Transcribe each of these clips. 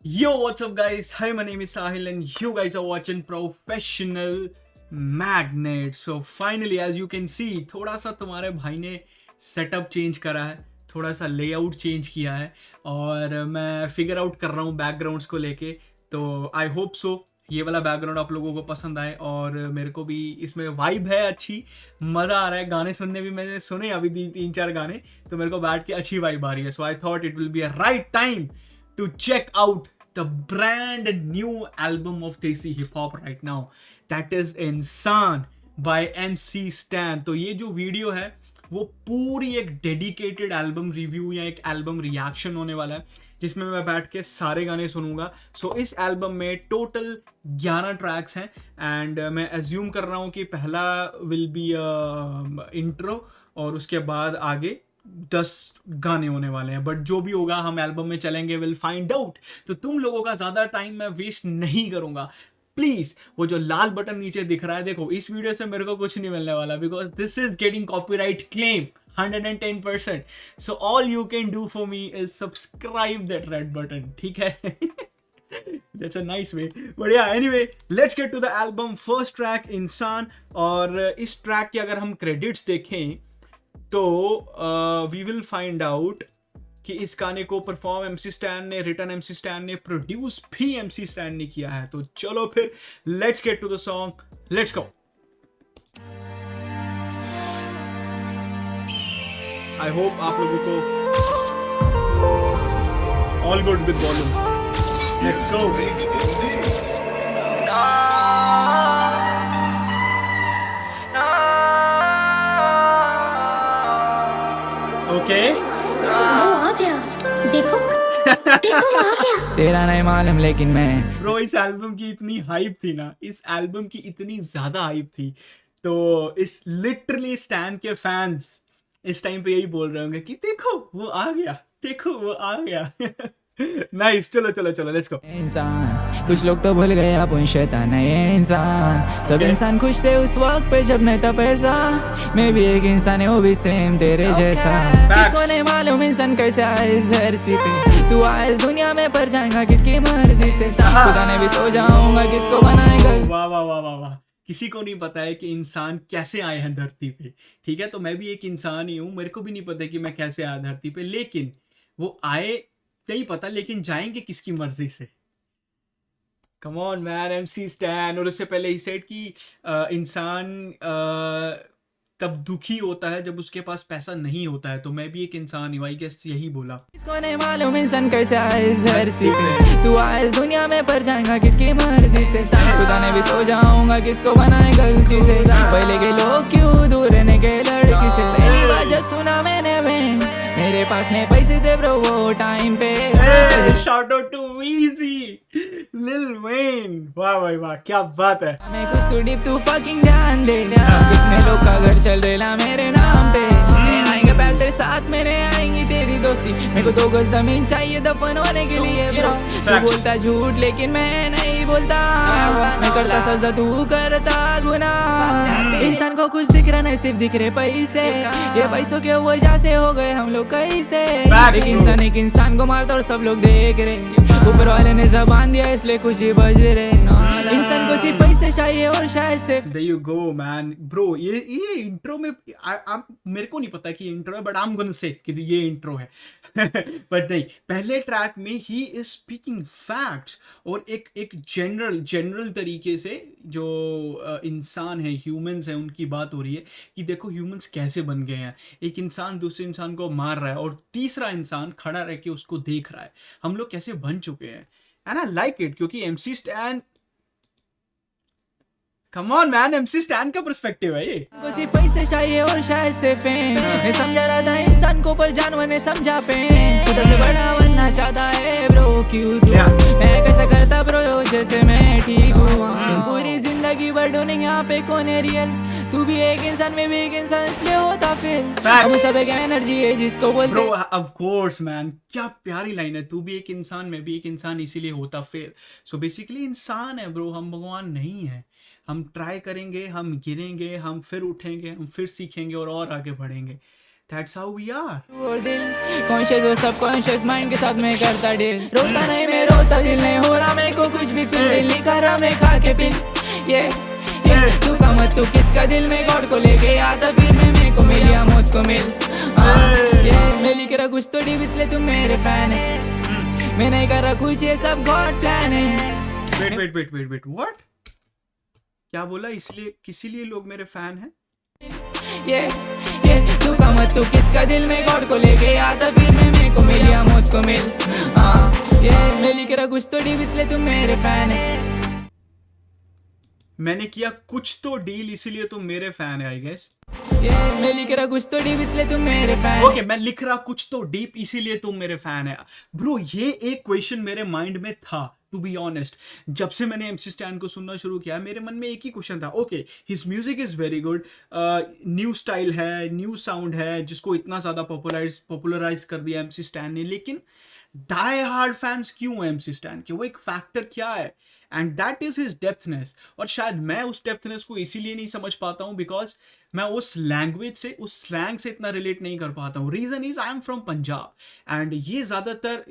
Yo, what's up, guys? Hi, my name is Sahil, and you guys are watching Professional Magnet. So, finally, as you can see, थोड़ा सा तुम्हारे भाई ने setup change करा है, थोड़ा सा लेआउट चेंज किया है, और मैं फिगर आउट कर रहा हूँ बैकग्राउंड्स को लेके. तो आई होप सो ये वाला बैकग्राउंड आप लोगों को पसंद आए, और मेरे को भी इसमें वाइब है अच्छी, मज़ा आ रहा है. गाने सुनने भी मैंने सुने अभी 3-4 गाने, तो मेरे को बैठ के अच्छी वाइब आ रही है. So I thought it will be a right time to check out the brand new album of Desi Hip Hop right now, that is इंसान by MC Stan. तो ये जो वीडियो है वो पूरी एक डेडिकेटेड एल्बम रिव्यू या एक एल्बम रिएक्शन होने वाला है, जिसमें मैं बैठ के सारे गाने सुनूंगा. सो इस एल्बम में टोटल 11 ट्रैक्स हैं, एंड मैं एज्यूम कर रहा हूँ कि पहला विल बी इंट्रो, और उसके बाद आगे 10 गाने होने वाले हैं. बट जो भी होगा हम एल्बम में चलेंगे, विल फाइंड आउट. तो तुम लोगों का ज़्यादा टाइम मैं वेस्ट नहीं करूंगा. प्लीज वो जो लाल बटन नीचे दिख रहा है, देखो इस वीडियो से मेरे को कुछ नहीं मिलने वाला, because this is getting copyright claim 110%. So all you can do for me is subscribe that red button, ठीक है? That's a nice way. But yeah, anyway, let's get to the album. First track इंसान, और इस track की अगर हम credits देखें तो वी विल फाइंड आउट कि इस गाने को परफॉर्म एमसी स्टैन ने, रिटन एमसी स्टैन ने, प्रोड्यूस भी एमसी स्टैन ने किया है. तो चलो फिर let's get to the song, let's go. I hope आप लोगों को all good with volume. Let's go. Okay, वो आ गया, देखो देखो वो आ गया। तेरा नहीं मालूम लेकिन मैं ब्रो इस एल्बम की इतनी हाइप थी ना, इस एल्बम की इतनी ज्यादा हाइप थी, तो इस लिटरली स्टैन के फैंस इस टाइम पे यही बोल रहे होंगे कि देखो वो आ गया, देखो वो आ गया. नाइस. चलो चलो चलो, लेट्स गो. इंसान, कुछ लोग तो भूल गए अपन शैतान है ये इंसान. सब इंसान खुश थे उस वक्त पे जब नहीं था पैसा. मैं भी एक इंसान है, वो भी सेम तेरे जैसा. किसको नहीं मालूम इंसान कैसे आए इस धरती पे. तू आए इस दुनिया में पर जाएगा किसकी मर्जी से. खुदा ने भी सो जाऊंगा किसको बनाएगा. वाह वाह वाह वाह वाह. किसी को नहीं पता है कि इंसान कैसे आए हैं धरती पे, ठीक है? तो मैं भी एक इंसान ही हूँ, मेरे को भी नहीं पता कि मैं कैसे आया धरती पे, लेकिन वो आए नहीं पता, लेकिन जाएंगे किसकी मर्जी से. Come on man, MC stand. और उससे पहले ही सेड कि इंसान तब दुखी होता है जब उसके पास पैसा नहीं होता है. तो मैं भी एक इंसान हूँ, आई गेस यही बोला. किसको नहीं मालूम इंसान कैसे आए इस धरती पे. तू आए इस दुनिया में पर जाएगा किसकी मर्जी से. खुदा ने भी सो जाऊंगा किसको बनाए गलती से. पहले के लोग क्यों दूर रहने के लड़की से. पहली बार जब सुना मैंने मेरे पास नहीं पैसे थे ब्रो वो टाइम पे. Shout out to Weezy, Lil Wayne. वाह भाई वाह, क्या बात है. मैं कुछ तो डीप तू फकिंग ध्यान दे. कितने लोग का घर चल रेला मेरे नाम पे. मैं आएंगे पैर तेरे साथ, मेरे आएंगी तेरी दोस्ती. मेरे को 2 गज जमीन चाहिए दफन होने के लिए ब्रो. तू बोलता झूठ लेकिन मैं नहीं बोलता. मैं करता सजा तू करता गुनाह. इंसान को कुछ दिख रहा नहीं, सिर्फ दिख रहे पैसे. ये पैसों के वजह से हो गए हम लोग कैसे. एक इंसान को मारता और सब लोग देख रहे. ऊपर वाले ने जबान दिया इसलिए कुछ ही बज रहे. इंसान को सिर्फ पैसे चाहिए और शायद से. There you go man. Bro, ये इंट्रो में मेरे को नहीं पता कि इंट्रो है, but I am gonna say कि ये इंट्रो है. बट नहीं, पहले ट्रैक में ही इज स्पीकिंग फैक्ट्स, और एक जनरल तरीके से जो इंसान है, ह्यूमंस हैं, उनकी बात हो रही है कि देखो ह्यूमंस कैसे बन गए हैं. एक इंसान दूसरे इंसान को मार रहा है, और तीसरा इंसान खड़ा रह के उसको देख रहा है. हम लोग कैसे बन चुके हैं, एंड आई लाइक इट, क्योंकि MC stand, come on man, MC stand का पर्सपेक्टिव है ये. को सिर्फ पैसे चाहिए और शायद से फेम. मैं समझा रहा था इंसान को पर जानवर ने समझा पेन. खुदा से बड़ा बनना चाहता है ब्रो क्यों तू. मैं कैसे करता ब्रो जैसे मैं ठीक हूँ. तुम पूरी जिंदगी भर ढूंढेंगे यहाँ पे कौन है रियल. तू भी एक इंसान, में भी एक इंसान, इसलिए होता फिर. हम सब एक एनर्जी है जिसको बोलते. ब्रो ऑफ कोर्स मैन, क्या प्यारी लाइन है. तू भी एक इंसान, मैं भी एक इंसान, इसीलिए होता फेल. सो बेसिकली इंसान है ब्रो, हम भगवान नहीं है. हम ट्राई करेंगे, हम गिरेंगे, हम फिर उठेंगे, हम फिर सीखेंगे और आगे बढ़ेंगे. That's how we are. वो दिल कॉन्शियस और सबकॉन्शियस माइंड के साथ मैं करता डील, रोता नहीं मैं रोता दिल नहीं हो रहा मेरे को कुछ भी फील, दिल नहीं कर रहा मैं खा के पिल, ये तू का मत तू किसका दिल में गॉड को लेके आता फिर मैं मेरे को मिल या मौत को मिल, ये मैं लिख रहा कुछ तो डीप इसलिए तुम मेरे फैन है, मैं नहीं कर रहा कुछ ये सब गॉड प्लान है। Wait. What? क्या बोला? इसलिए किसी लिए लोग मेरे फैन हैं? ये तू का मत तू किसका दिल में गॉड को लेके आता फिर मैं मेरे को मिल या मौत को मिल, ये मैं लिख रहा कुछ तो डीप इसलिए तुम मेरे फैन है, मैंने किया कुछ तो डील इसीलिए तुम मेरे फैन है, आई गेस। ये मैं लिख रहा कुछ तो डीप इसलिए तुम मेरे फैन। ओके, मैं लिख रहा कुछ तो डीप इसीलिए तुम मेरे फैन है। ब्रो, ये एक क्वेश्चन मेरे माइंड में था, टू बी ऑनेस्ट। जब से मैंने MC Stan को सुनना शुरू किया मेरे मन में एक ही क्वेश्चन था। Okay, his music is very good, new style है, न्यू साउंड है, जिसको इतना ज़्यादा पॉपुलराइज कर दिया MC Stan ने, लेकिन डाई हार्ड फैंस क्यों है MC Stan के? वो एक फैक्टर क्या है? And that is his depthness. और शायद मैं उस डेप्थनेस को इसीलिए नहीं समझ पाता हूँ बिकॉज मैं उस लैंग्वेज से, उस स्लैंग से इतना रिलेट नहीं कर पाता हूँ। Reason is I am from Punjab and ये ज़्यादातर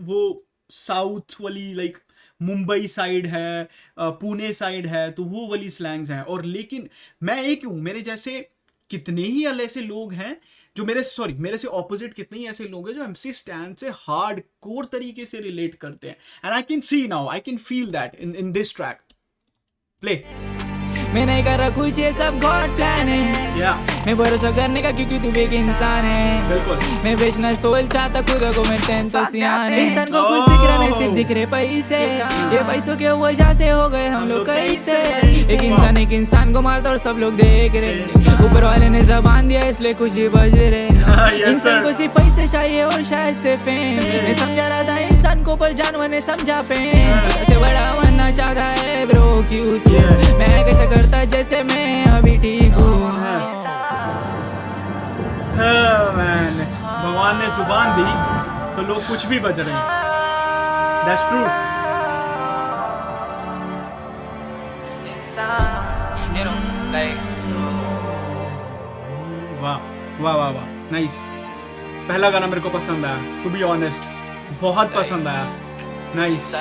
वो साउथ वाली लाइक मुंबई साइड है, पुणे साइड है, तो वो वाली स्लैंग्स हैं। और लेकिन मैं एक हूँ, मेरे जैसे कितने ही ऐसे लोग हैं जो मेरे से ऑपोजिट कितने ही ऐसे लोग हैं जो MC Stan से हार्ड कोर तरीके से रिलेट करते हैं। And I can see now, I can feel that in this track. Play. मैं नहीं कर रहा कुछ ये सब गॉड प्लान है, या मैं भरोसा करने का क्योंकि तू भी एक इंसान है, बिल्कुल। मैं बेचना सोल चाहता खुद को मैं टेन तो सियान है, इंसान को कुछ दिख रहा नहीं सिर्फ दिख रहे पैसे, ये पैसों के वजह से हो गए हम लोग कैसे, एक इंसान को मारता और सब लोग देख रहे, ऊपर वाले ने जबान दिया इसलिए कुछ ही बज रहे, इंसान को सिर्फ पैसे चाहिए और शायद से फेम, मैं समझा रहा था इंसान को पर जानवर ने समझा पेन, से बड़ा बनना चाहता है ब्रो क्यों तू, मैं कैसे करता जैसे मैं अभी ठीक हूँ। भगवान ने जुबान दी तो लोग कुछ भी बज रहे हैं। That's true. वाह, नाइस। पहला गाना मेरे को पसंद आया, टू बी ऑनेस्ट, बहुत पसंद आया, नाइस।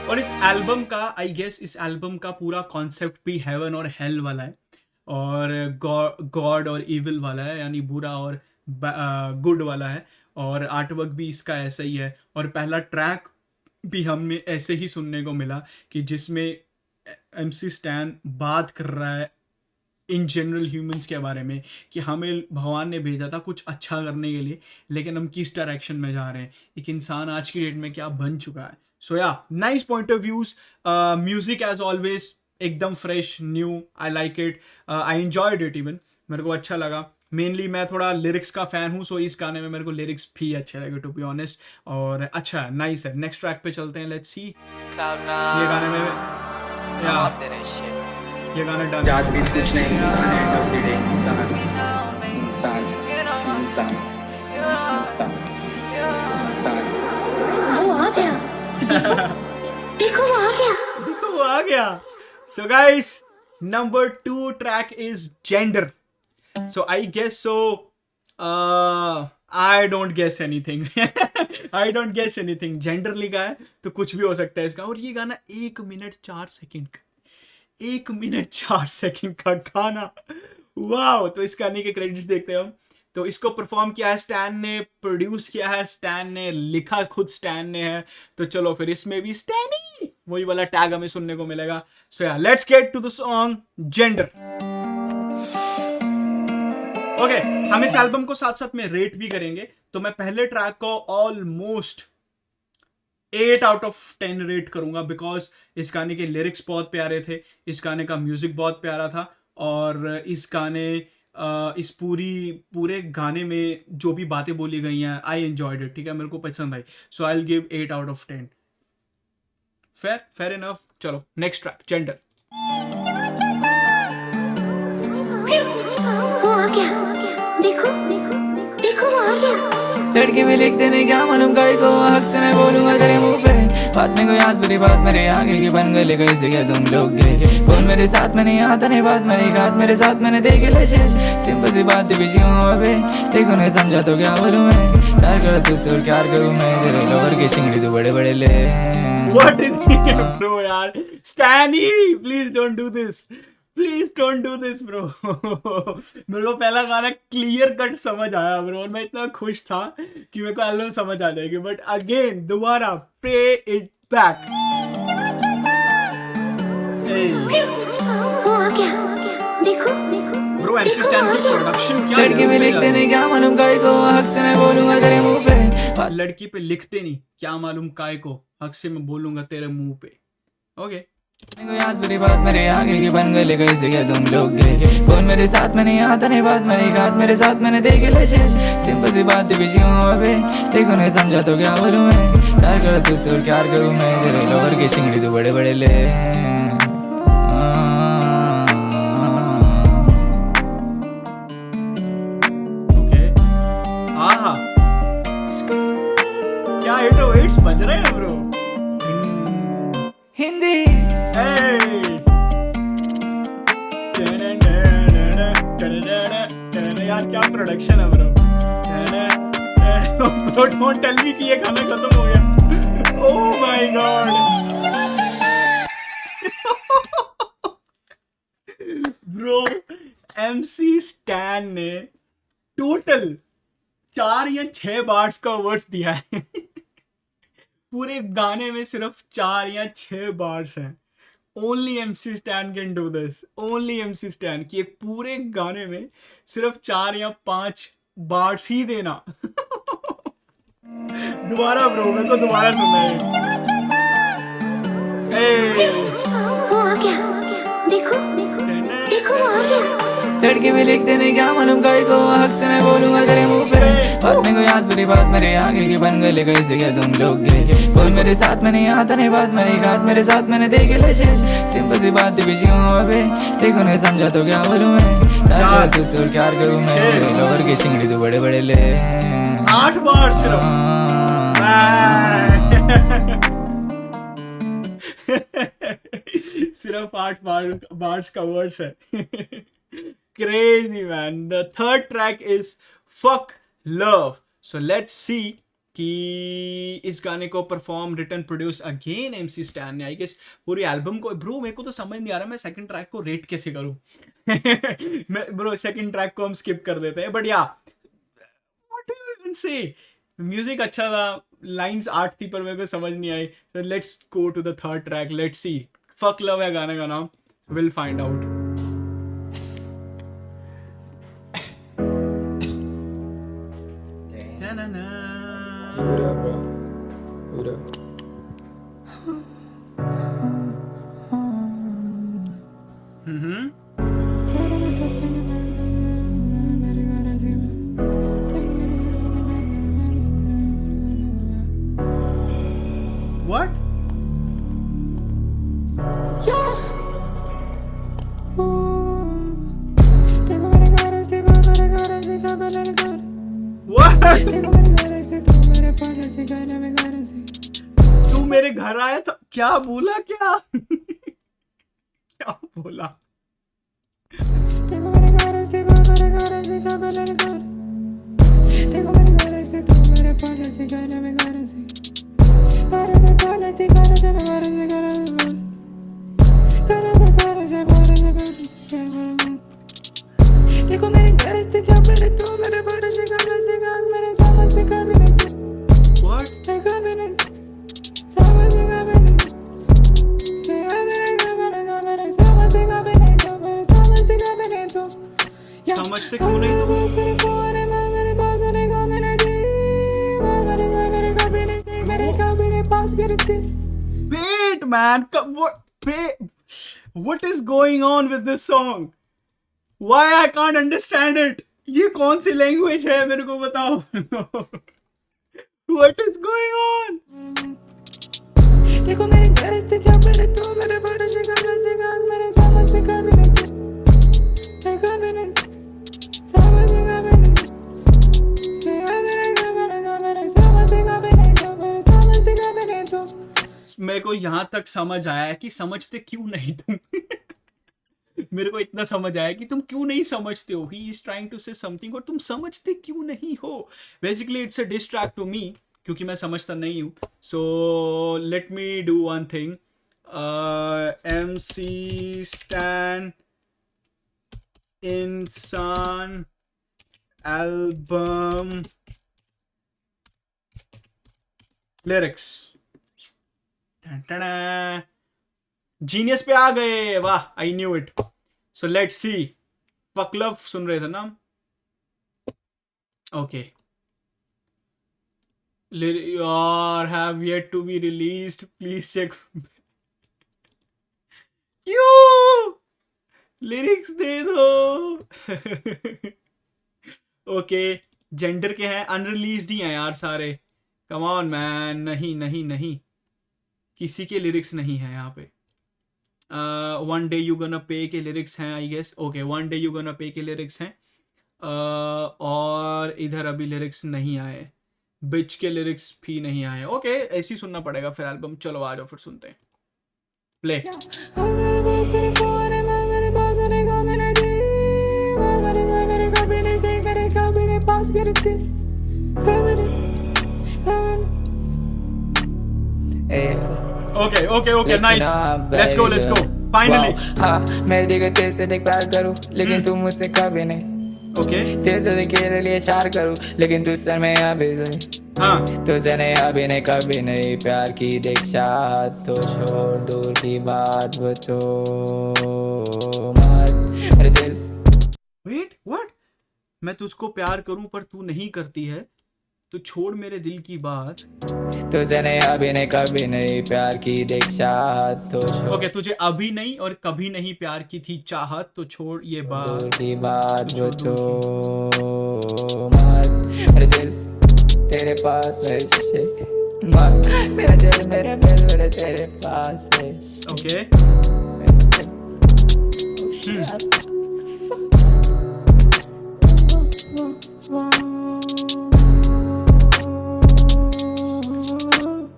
और इस एल्बम का, आई गेस इस एल्बम का पूरा कॉन्सेप्ट भी हेवन और हेल वाला है, और गॉड और इविल वाला है, यानी बुरा और गुड वाला है, और आर्टवर्क भी इसका ऐसा ही है। और पहला ट्रैक भी हमें ऐसे ही सुनने को मिला कि जिसमें MC Stan बात कर रहा है इन जनरल ह्यूमंस के बारे में कि हमें भगवान ने भेजा था कुछ अच्छा करने के लिए, लेकिन हम किस डायरेक्शन में जा रहे हैं, एक इंसान आज की डेट में क्या बन चुका है। So yeah, nice point of views. Music as always एकदम fresh, new, I like it, I enjoyed it even, मेरे को अच्छा लगा। मेनली मैं थोड़ा लिरिक्स का फ़ैन हूँ, सो इस गाने में मेरे को लिरिक्स भी अच्छे लगे टू बी ऑनेस्ट, और अच्छा है, नाइस है। नेक्स्ट ट्रैक पे चलते हैं, लेट्स सी। ये गाने में ये गाना डन। जात भी कुछ नहीं, इंसान है, एंड ऑफ द डे इंसान इंसान इंसान इंसान इंसान। वो आ गया, देखो वो आ गया, देखो वो आ गया। So guys, number 2 track is Gender. So I guess so. I don't guess anything. I don't guess anything. Gender लिखा है तो कुछ भी हो सकता है इसका। और ये गाना 1 मिनट 4 सेकंड का, 1 मिनट 4 सेकंड का गाना, वाह। तो इस गाने के क्रेडिट्स देखते हैं हम। तो इसको परफॉर्म किया है स्टैन ने, प्रोड्यूस किया है स्टैन ने, लिखा खुद स्टैन ने है। तो चलो फिर इसमें भी स्टैनी वही वाला टैग हमें सुनने को मिलेगा। So yeah, let's get to the song gender. Okay, हम इस एल्बम को साथ साथ में रेट भी करेंगे। तो मैं पहले ट्रैक को ऑलमोस्ट 8 आउट ऑफ 10 रेट करूंगा, बिकॉज इस गाने के लिरिक्स बहुत प्यारे थे, इस गाने का म्यूजिक बहुत प्यारा था, और इस गाने इस पूरे गाने में जो भी बातें बोली गई हैं, आई एंजॉयड इट, ठीक है, मेरे को पसंद आई। So I will give 8 out of 10। Fair enough. चलो नेक्स्ट ट्रैक, जेंडर। वो आ गया, देखो देखो वो आ गया। लड़की में लिखते नहीं क्या मालूम गाय को, हक से मैं बोलूंगा तेरे मुंह पे, बात में कोई याद बुरी बात मेरे आगे की बन गए कैसे क्या तुम लोग गए कौन मेरे साथ में नहीं आता नहीं बात मेरी बात मेरे साथ मैंने देखे ले सिंपल सी बात बिजी हूँ अबे देखो नहीं समझा तो क्या बोलूं मैं प्यार कर तू सुर प्यार करूँ मैं तेरे लोवर की चिंगड़ी तू बड़े बड़े ले What is it, bro यार? Stanny, please don't do this. Please don't do this, bro. मेरे को पहला गाना क्लियर कट समझ आया ब्रो और मैं इतना खुश था कि मेरे को एल्बम समझ आ जाएगी बट अगेन दोबारा प्ले इट बैक. वो आ गया देखो देखो ब्रो MC Stan की प्रोडक्शन क्या लड़की भी लिखते नहीं क्या मालूम काय को हक से मैं बोलूंगा तेरे मुंह पे लड़की पे लिखते नहीं क्या मालूम काय को हक से मैं बोलूंगा तेरे मुंह पे. ओके मेरे याद बुरी बात मेरे आगे की बन गए कैसे क्या तुम लोग गए कौन मेरे साथ में नहीं आता नहीं बात मेरी बात मेरे साथ मैंने देखे ले सिंपल सी बात बिजी हूँ अबे देखो नहीं समझा तो क्या बोलूं मैं प्यार कर तू सुर प्यार करूँ मैं तेरे लोवर की चिंगड़ी तू बड़े बड़े ले. आहा क्या 808s बज रहे हैं ब्रो. हिंदी यार क्या प्रोडक्शन है ब्रो. डोंट टेल मी कि ये गाना खत्म हो गया. Oh my God bro MC Stan ने टोटल 4 या 6 बार्स का वर्ड्स दिया है. पूरे गाने में सिर्फ 4 या 6 बार्स हैं. Only MC Stan can do this. Only MC Stan कि एक पूरे गाने में सिर्फ 4 या 5 बार्स ही देना. दोबारा ब्रो मेरे को दोबारा सुनना है. वो आ गया देखो देखो देखो वो आ गया लड़की भी लिखते नहीं क्या मालूम काय को हक से मैं बोलूंगा तेरे मुंह पे बात में कोई याद बुरी बात मेरे आगे की बन गए कैसे क्या तुम लोग गए कौन मेरे साथ में नहीं आता नहीं बात मेरी बात मेरे साथ मैंने देखे ले सिंपल सी बात बिजी हूँ अबे देखो नहीं समझा तो क्या बोलूं मैं प्यार कर तू सुर प्यार करूँ मैं तेरे लोवर की चिंगड़ी तू बड़े बड़े ले. 8 बार सिर्फ. सिर्फ 8 बार्स का वर्ड्स है. Crazy man. The third track is Fuck Love. So let's see कि इस गाने को perform return produce again MC Stan ने. आई गेस पूरी एल्बम को ब्रो मेरे को तो समझ नहीं आ रहा मैं सेकंड ट्रैक को रेट कैसे करूं. मैं ब्रो सेकंड ट्रैक को हम स्किप कर देते हैं बट या व्हाट डू यू इवन से. म्यूजिक अच्छा था लाइंस 8 थी पर मेरे को समझ नहीं आई. So let's go to the third track. Let's see. Fuck Love है गाने का नाम. We'll find out. What up, bro? What up? What? तू मेरे घर आया था क्या बोला क्या. क्या बोला. देखो मेरे घर से जब मेरे तो मेरे बारे से गाना से गाग मेरे समझ से काबिलियत What? काबिलियत समझ से काबिलियत समझ से काबिलियत समझते क्यों नहीं तुम. मेरे फोन है मेरे पास ने का मैंने दी मेरे काबिलियत पास कर दी. Wait man, what is going on with this song? Why I can't understand it? ये कौन सी लैंग्वेज है मेरे को बताओ. What is going on? देखो मेरे घर से जब मेरे तो मेरे बारे से गाना से गाग मेरे समझ से काबिलियत समझ से काबिलियत को यहाँ तक समझ आया कि समझते क्यों नहीं तुम मेरे को इतना समझ आया कि तुम क्यों नहीं समझते हो. He is trying to say something और तुम समझते क्यों नहीं हो. Basically it's a distract to me क्योंकि मैं समझता नहीं हूँ. So let me do one thing. MC Stan Insaan album lyrics. Genius पे आ गए. वाह, I knew it. So let's see. Fuck love सुन रहे थे ना. ओके. और have yet to be released. Please check. क्यों लिरिक्स दे दो. ओके. जेंडर के हैं, अनरिलीज्ड ही हैं यार सारे. Come on man. नहीं नहीं नहीं, किसी के लिरिक्स नहीं है यहाँ पे. One day you gonna pay के लिरिक्स हैं I guess. Okay, one day you gonna pay के लिरिक्स हैं. और इधर अभी लिरिक्स नहीं आए. बिच के लिरिक्स भी नहीं आए. ओके, ऐसे ही सुनना पड़ेगा फिर एल्बम. चलो आ जाओ फिर सुनते हैं. Play. Okay, okay, okay, nice. Let's go, let's go. Finally. हाँ, मैं देखो तेरे से देख प्यार करूँ लेकिन तू मुझसे कभी नहीं. Okay. तेरे से देख तेरे लिए चार करूँ लेकिन तू सर में अभी नहीं. हाँ. तुझे नहीं अभी नहीं कभी नहीं. प्यार की देख चाहत तो छोड़ दूर की बात बचो मत मेरे दिल. Wait, what? मैं तुझको प्यार करूं पर तू नहीं करती है तो छोड़ मेरे दिल की बात. तुझे नहीं अभी नहीं कभी नहीं. प्यार की देख चाहत तो छोड़. ओके, तुझे अभी नहीं और कभी नहीं प्यार की थी चाहत तो छोड़ ये बात. दूर की बात बचो मत मेरे दिल तेरे पास मेरे शीशे मत. मेरा दिल मेरे तेरे पास है. Okay.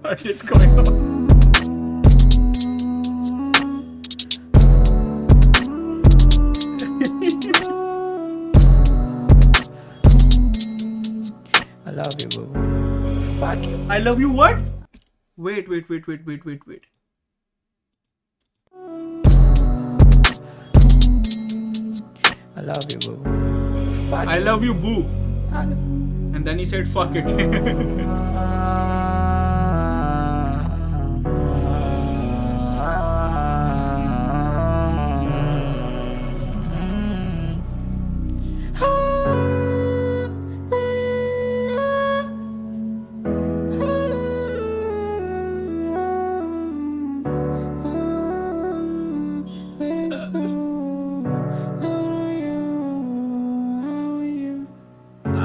What is going on? I love you, boo. Fuck you. I love you what? Wait. I love you, boo. Fuck I you. love you, boo. I love- And then he said, fuck it.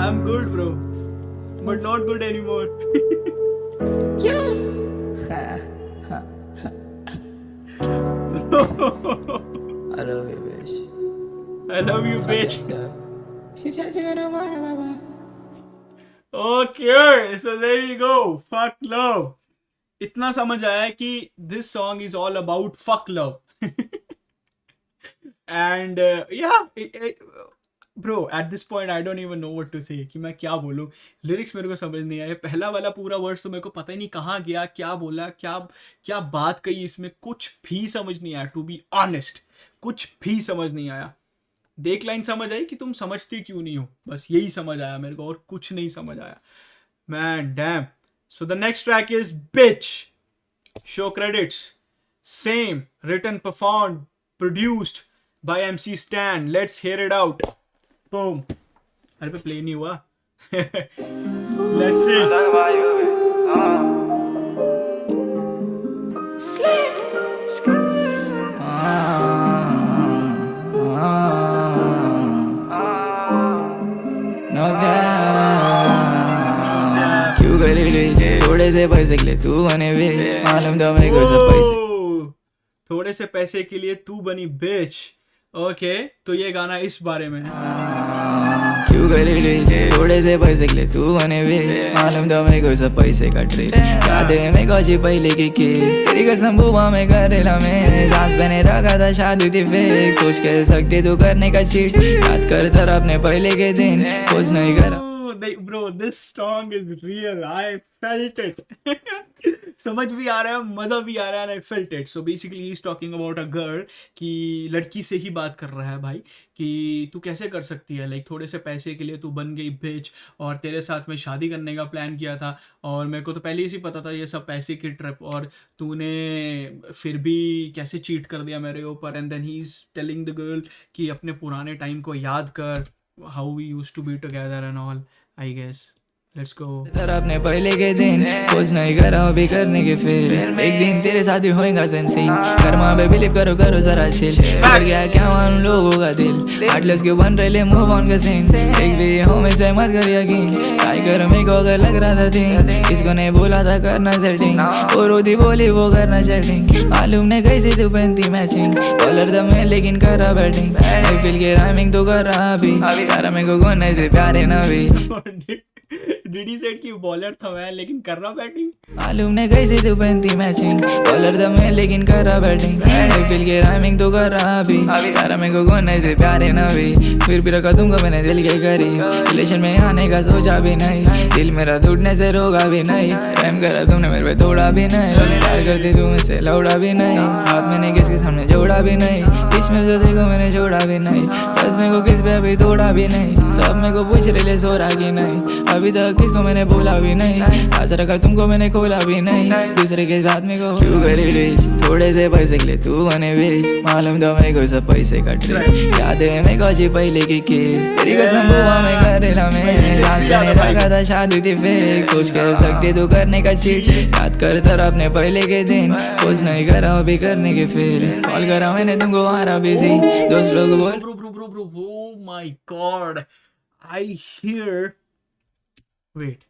I'm good, bro. But not good anymore. I love you, bitch. I love you, bitch. Okay, so there we go. Fuck love. इतना समझ आया कि this song is all about fuck love. And bro, at this point I don't even know what to say कि मैं क्या बोलूँ. Lyrics मेरे को समझ नहीं आए. पहला वाला पूरा वर्ड तो मेरे को पता ही नहीं कहाँ गया, क्या बोला, क्या बात कही. इसमें कुछ भी समझ नहीं आया. टू बी ऑनेस्ट, कुछ भी समझ नहीं आया. देख लाइन समझ आई कि तुम समझती क्यों नहीं हो, बस यही समझ आया मेरे को और कुछ नहीं समझ आया. Man, damn. So the next track is Bitch. Show credits. Same. Written, performed, produced by MC Stan. Let's hear it out. Boom. अरे पे play नहीं हुआ. Let's see. No क्यों करे रिलीज थोड़े से पैसे के लिए तू बने बेच. मालूम था मेरे को सब पैसे. Oh, थोड़े से पैसे के लिए तू बनी bitch. ओके, तो ये गाना इस बारे में है. क्यों क्यों करे रिच थोड़े से पैसे के लिए तू बने बेच मालूम था मेरे को सब पैसे का ट्रिक याद है मेरे को जी पहले की केस तेरी कसम बुआ में करेला मैं सांस मैंने रखा था शादी थी फेक सोच के सकती तू करने का चीट याद कर सर अपने पहले के दिन कुछ नहीं करा Bro, this song is real. I felt it. समझ भी आ रहा है, मजा भी आ रहा है, and I felt it. So basically, he's talking about a girl कि लड़की से ही बात कर रहा है भाई कि तू कैसे कर सकती है, लाइक थोड़े से पैसे के लिए तू बन गई बिच और तेरे साथ में शादी करने का प्लान किया था और मेरे को तो पहले ही पता था ये सब पैसे की ट्रिप और तूने फिर भी कैसे चीट कर दिया मेरे ऊपर. And then he is telling the girl कि अपने पुराने टाइम को याद कर, how we used to be together and all. I guess. Let's go. Sir अपने पहले के दिन कुछ नहीं करा अभी करने के फिर एक दिन तेरे साथ भी होएगा सेम सीन कर्मा पे बिलीव करो करो जरा चिल कर गया क्या मान लोगों का दिल आर्टलेस क्यों बन रहे ले मूव ऑन का सीन एक भी हो में से मत कर यकीन ट्राई कर मेरे को अगर लग रहा था थिंग किसको नहीं बोला था करना सेटिंग और रोदी बोली वो करना सेटिंग मालूम नहीं कैसे तू पहनती मैचिंग कॉलर था मैं लेकिन कर रहा बैटिंग आई फील के राइमिंग तो कर रहा अभी यार मेरे को कौन ऐसे प्यारे ना भी Did he said कि बॉलर था मैं लेकिन कर रहा बैटिंग. मालूम नहीं कैसे तू पहनती मैचिंग बॉलर था मैं लेकिन कर रहा बैटिंग आई फील के राइमिंग तो कर रहा अभी यार मेरे को कौन ऐसे प्यारे ना भी फिर भी रखा दूंगा मैंने दिल के करी रिलेशन में आने का सोचा भी नहीं दिल मेरा टूटने से रोगा भी नहीं प्रेम करा तुमने मेरे पे तोड़ा भी नहीं प्यार करती तू मुझसे लौड़ा भी नहीं हाथ मैंने किसके सामने जोड़ा भी नहीं बीच में जो देखो मैंने छोड़ा भी नहीं बस मेरे को किस पे अभी तोड़ा भी नहीं सब मेरे को पूछ रहे ले सो रहा कि नहीं अभी तक किसको मैंने बोला भी नहीं आज रखा तुमको मैंने खोला भी नहीं दूसरे के साथ में को क्यों करे रिच थोड़े से पैसे के लिए तू बने बेच मालूम था मेरे को सब पैसे का ट्रिक याद है मेरे को जी पहले की केस तेरी कसम बुआ में करेला मैं सांस मैंने रखा था शादी थी फेक सोच के सकती तू करने का चीट याद कर सर अपने पहले के दिन कुछ नहीं करा अभी करने के फिर कॉल करा मैंने तुमको मारा बिजी दोस्त लोग बोल Bro, oh my god, I hear. Wait.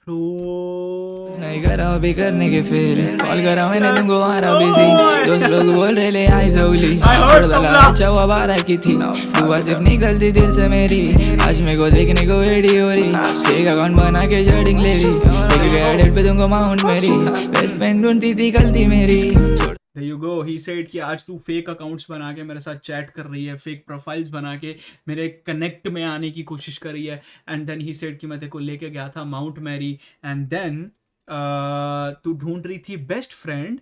कुछ नहीं करा अभी करने के फिर कॉल करा मैंने तुमको मारा बिजी दोस्त लोग बोल रहे ले आई सौली छोड़ डाला अच्छा हुआ बारह की थी दुआ सिर्फ निकलती दिल से मेरी आज मेरे को देखने को रेडी हो रही फेक अकाउंट बना के चैटिंग ले रही लेके गया डेट पे तुमको माउंट मेरी बेस्ट फ्रेंड ढूंढती थी गलती मेरी There you go. He said कि आज तू फेक अकाउंट्स बना के मेरे साथ चैट कर रही है, फेक प्रोफाइल्स बना के मेरे कनेक्ट में आने की कोशिश कर रही है. एंड देन ही सेड कि मैं तेरे को लेके गया था माउंट मैरी एंड देन तू ढूंढ रही थी बेस्ट फ्रेंड.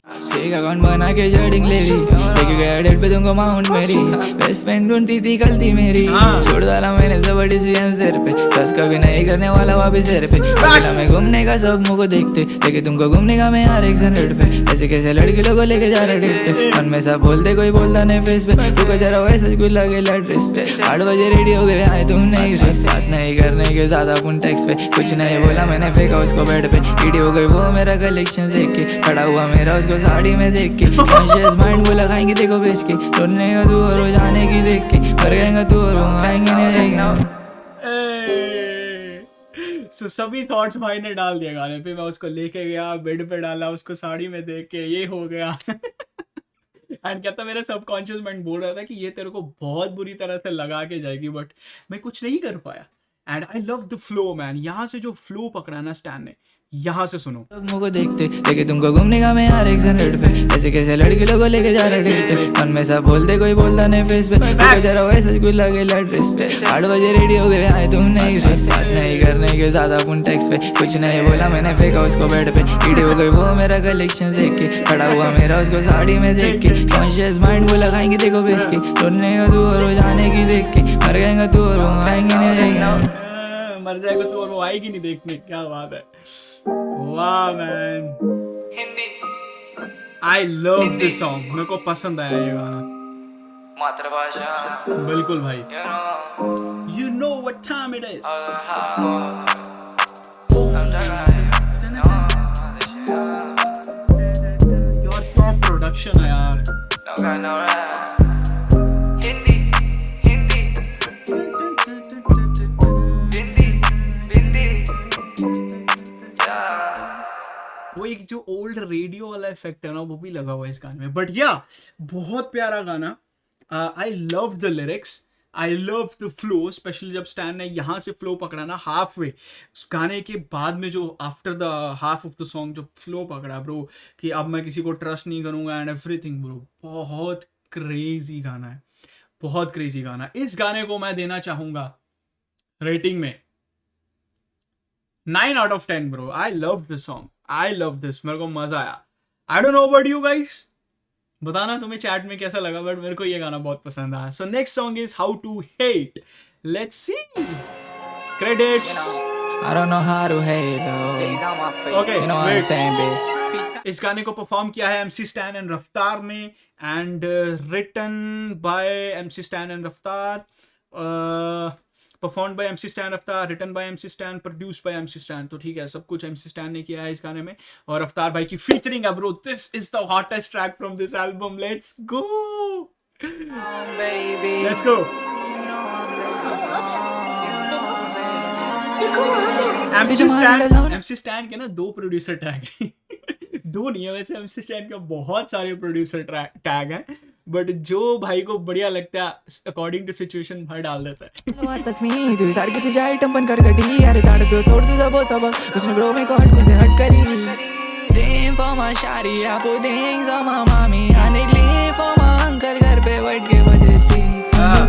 फेक अकाउंट बना के चैटिंग ले रही लेके गया डेट पे तुमको माउंट मेरी बेस्ट फ्रेंड ढूंढती थी गलती मेरी छोड़ डाला मैंने सब डिसीजन सिर पे बस कभी नहीं करने वाला वापस सिर पे अकेला मैं घूमने का सब मुझको देखते लेके तुमको घूमने का मैं हर एक रेट पे ऐसे कैसे लड़के लोगों लेके जा रहे डेट पे मन में सब बोलते कोई बोलता नहीं फेस पे तू जरा वैसे कुछ लगे ड्रेस पे 8 बजे रेडी हो गए आए तुम नहीं बात नहीं करने के ज्यादा अपन टेक्स्ट पे कुछ नहीं बोला मैंने फेंका उसको बेड पे रेडी हो गई वो मेरा कलेक्शन देख के खड़ा हुआ मेरा उसको साड़ी में देख के कॉन्शियस माइंड बोला खाएंगे देखो बेच के रोने का तू और जाने की देख के मर गएगा तू और आएंगे नहीं देखेंगे. So, सभी थॉट्स भाई ने डाल दिया गाने पे. मैं उसको लेके गया बेड पे डाला उसको साड़ी में देख के ये हो गया. एंड कहता मेरा सबकॉन्शियस माइंड बोल रहा था कि ये तेरे को बहुत बुरी तरह से लगा के जाएगी बट मैं कुछ नहीं कर पाया. And I love the flow man. यहाँ से जो फ्लो पकड़ा ना स्टैन ने, यहाँ से सुनो. मुझको देखते लेके तुमको घूमने का मैं हर एक रेट पे ऐसे कैसे लड़के लोगों लेके जा रहे डेट पे मन में सब बोलते कोई बोलता नहीं फेस पे जरा वैसे कुछ लगे ड्रेस पे 8 बजे रेडी हो गए आए तुम नहीं बात नहीं करने के ज्यादा अपन टेक्स्ट पे कुछ नहीं बोला मैंने फेंका उसको बेड पे रेडी हो गई वो मेरा कलेक्शन देख के खड़ा हुआ मेरा उसको साड़ी में देख के कॉन्शियस माइंड बोला खाएंगे देखो बेच के रोने का तू और जाने की देख के मर गएगा तू और आएंगे नहीं देखेंगे. मर जाएगा तू और वो आएगी नहीं देखने. क्या बात है. वाह man. Hindi I love this song. मेरे को पसंद आया ये गाना. मातृभाषा बिल्कुल भाई. You know what time it is. Your top production है यार. वो एक जो ओल्ड रेडियो वाला इफेक्ट है ना वो भी लगा हुआ है इस गाने में. बट या बहुत प्यारा गाना. I love the lyrics. I love the flow, specially जब स्टैन ने यहाँ से फ्लो पकड़ा ना हाफ वे, उस गाने के बाद में जो after the half of the song जो फ्लो पकड़ा ब्रो, कि अब मैं किसी को ट्रस्ट नहीं करूँगा एंड एवरीथिंग ब्रो, बहुत क्रेजी गाना है, बहुत क्रेजी गाना। इस गाने को मैं देना चाहूँगा रेटिंग में 9 out of 10 bro. I love this song, I love this, मेरे को मजा आया। I don't know about you guys, बताना तुम्हें चैट में कैसा लगा, बट मेरे को ये गाना बहुत पसंद आया। So next song is how to hate, let's see credits. I don't know how to hate love. Jay's on my face. Okay You know what I'm saying, babe? इस गाने को परफॉर्म किया है MC Stan एंड रफ्तार ने, and written by MC Stan and Raftaar, perform by MC Stan Raftaar, written by MC Stan, produce by MC Stan। तो ठीक है, सब कुछ MC Stan ने किया है इस गाने में, और रफ्तार भाई की फीचरिंग है bro. This is the hottest track from this album, let's go Baby. Let's go. देखो आ गया। MC Stan के ना 2 प्रोड्यूसर टैग हैं। 2 नहीं है वैसे, MC Stan के बहुत सारे प्रोड्यूसर टैग हैं, बट जो भाई को बढ़िया लगता है अकॉर्डिंग टू सिचुएशन भाई डाल देता है। आताच मी तुझी सारखी तुझी आयटम पण करकटी, अरे झाड तो सोड तुझा बोचा बघ, उसने ब्रो में को हट कुझे हट करी। Dream for my shawty, I put things on my mommy, I need leave for my uncle, घर पे बैठ के बजरस्ती।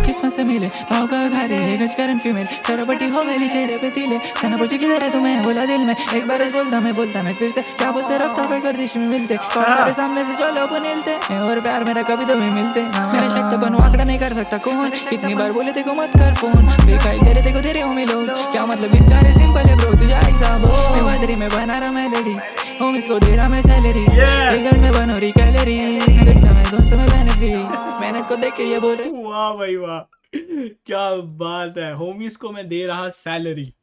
किस्मत से मिले भाव का घारे गज करन फीमेल, चरपटी हो गई चेहरे पे तिले, सना पूछे किधर है तुम्हें बोला दिल में, एक बार बोलता मैं बोलता नहीं फिर से, क्या बोलते रफ्तार पे गर्दिश में मिलते, और सारे सामने से चलो बनिलते, और प्यार मेरा कभी तो भी मिलते। मेरा शब्द बन वाकड़ा नहीं कर सकता कौन, कितनी बार बोले तेको मत कर फोन, बेकाई तेरे तेको तेरे हो मिलो, क्या मतलब इस गाने सिंपल है ब्रो, तुझे ऐसा हो मैं बदरी में बना रहा मेलोडी, होम इसको दे रहा मैं सैलरी, रिजल्ट में बनो रही कैलोरी, मैं देखता मैं दोस्तों में बेनिफिट, मेहनत को देख के ये बोल रहे वाह भाई वाह, क्या बात है। होमीज को मैं दे रहा सैलरी,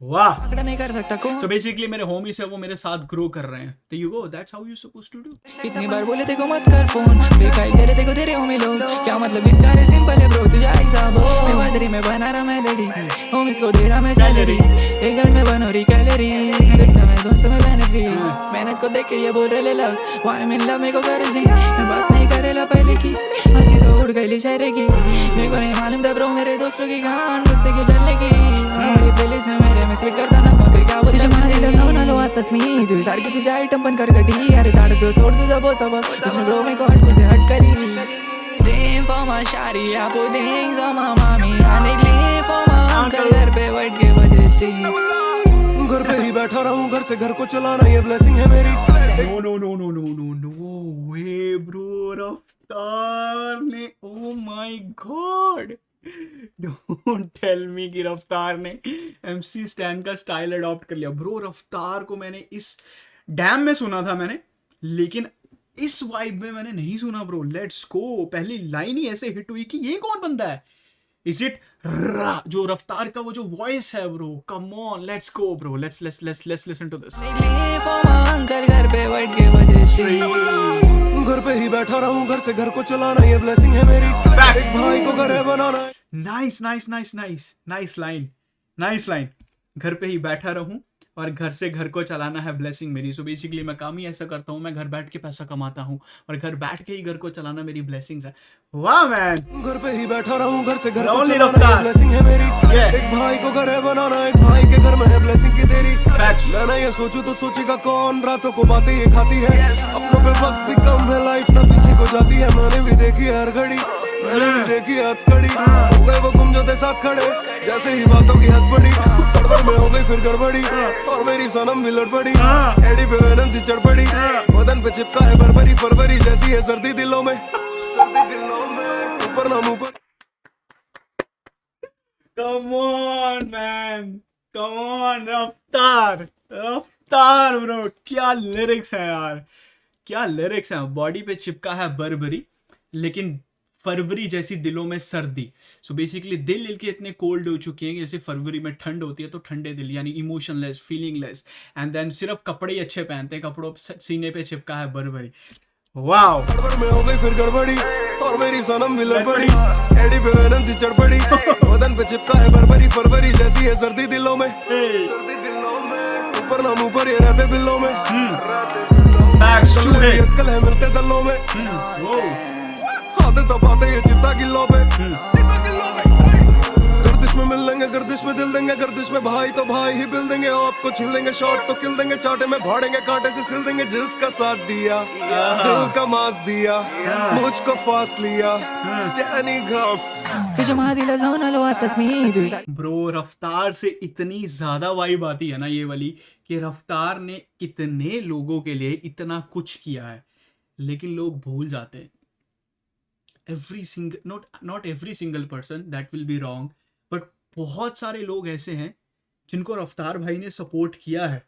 वाह। वाकड़ा नहीं कर सकता कौन, तो बेसिकली मेरे होमीज है वो मेरे साथ ग्रो कर रहे हैं, तो you go, that's how you supposed to do. कितनी बार बोले तेको मत कर फोन, बेकाई तेरे तेको तेरे हो मिलो, क्या मतलब इस गाने सिंपल है ब्रो, तुझे ऐसा हो मैं बदरी में बना रहा मेलोडी, होम इसको दे रहा मैं सैलरी, रिजल्ट में बनो रही कैलोरी, मैं देखता मैं दोस्तों में बेनिफिट, मेहनत को देख के ये बोल रहे लव, वाई मिल लव मेरे को कर जी, मैं बात नहीं करेला पहले की, हंसी तो उड़ गई चेहरे की, मेरे को नहीं मालूम था ब्रो मेरे दोस्तों की कहान मुझसे क्यों चलने की, मेरी प्लेलिस्ट में मेरे में स्वीट करता ना फिर क्या बोलते, तुझे माझे लसावून आलो आताच मी तुझी सारखी तुझी आयटम पण करकटी, अरे झाड तो सोड तुझा बोचा बघ, उसने ब्रो में को हट कुझे हट करी। Dream for my shawty, I put things on my mommy, I need leave for my uncle, घर पे बैठ के बजरस्ती। घर पे ही बैठा रहूं, घर से घर को चलाना ये ब्लेसिंग है मेरी। No no no no no no no way bro, Raftaar ने, oh my god, don't tell me कि रफ्तार ने MC Stan का स्टाइल अडॉप्ट कर लिया ब्रो। रफ्तार को मैंने इस डैम में सुना था मैंने, लेकिन इस वाइब में मैंने नहीं सुना ब्रो। लेट्स गो, पहली लाइन ही ऐसे हिट हुई कि ये कौन बंदा है, इज इट जो रफ्तार का वो जो वॉइस है bro, come on, let's go bro, let's listen to this. Leave for my uncle, घर पे बैठ के बजरस्ती। घर पे ही बैठा रहूं, घर से घर को चलाना ये ब्लेसिंग है मेरी, एक भाई को घर बनाना है। Nice nice nice nice nice line, nice line. घर पे ही बैठा रहूं और घर से घर को चलाना है ब्लेसिंग मेरी। सो बेसिकली मैं काम ही ऐसा करता हूँ, मैं घर बैठ के पैसा कमाता हूँ और घर बैठ के ही घर को चलाना मेरी ब्लेसिंग्स है। वाह मैन, घर पे ही बैठा रहूं, घर से घर को Lonely चलाना रफ्तार। ये ब्लेसिंग है मेरी, Yeah. एक भाई को घर बनाना, एक भाई के घर में है ब्लेसिंग की तेरी। Facts. मैं ना ये सोचूं तो सोचेगा कौन, रातों को बातें ये खाती है, अपनों पे वक्त भी कम है, लाइफ ना पीछे को जाती है, मैंने भी देखी है हर घड़ी, मैंने भी देखी है हथकड़ी, हो गए वो गुम जो थे साथ खड़े, जैसे ही बातों की हद पड़ी, गड़बड़ में हो गई फिर गड़बड़ी, और मेरी सनम भी लड़ पड़ी, एडी पे वेनम सी चढ़ पड़ी, बदन पे चिपका है बरबरी, फरवरी जैसी है सर्दी दिलों में, ऊपर ना मुंह पर। Come on man, come on रफ्तार, रफ्तार ब्रो, क्या लिरिक्स है यार, क्या लिरिक्स है। बॉडी पे चिपका है बरबरी, लेकिन फरवरी जैसी दिलों में सर्दी। सो बेसिकली दिल के इतने कोल्ड हो चुके हैं कि जैसे फरवरी में ठंड होती है, तो ठंडे दिल यानी इमोशनलेस, फीलिंगलेस, एंड देन सिर्फ कपड़े ही अच्छे पहनते हैं, कपड़ों सीने पे चिपका है बरबरी। वाओ, गड़बड़ में हो गई फिर गड़बड़ी, और मेरी सनम भी लड़ पड़ी, एडी पे वेनम सी चढ़ पड़ी, बदन पे चिपका है बरबरी, फरवरी जैसी है सर्दी दिलों में, ऊपर ना मुंह पर ये रहते बिल्लों में, भी आजकल है मिलते दलों में, आते तो पाते ये चित्ता किलो पे, दिल देंगे, गर्दिश में भाई तो भाई ही बिल देंगे, आपको छिल देंगे, शॉट तो किल देंगे, चाटे में फाड़ेंगे, कांटे से सिल देंगे, जिसका साथ दिया दिल का मास दिया, मुझको फास लिया, स्टैनी घास तुझ्या मादीला जाऊन आलो आताच मी तुझ्या ब्रो रफ्तार से इतनी ज्यादा वाइब आती है ना ये वाली, कि रफ्तार ने कितने लोगों के लिए इतना कुछ किया है, लेकिन लोग भूल जाते हैं। Every single not every single person, that will be wrong, but बहुत सारे लोग ऐसे हैं जिनको रफ्तार भाई ने सपोर्ट किया है,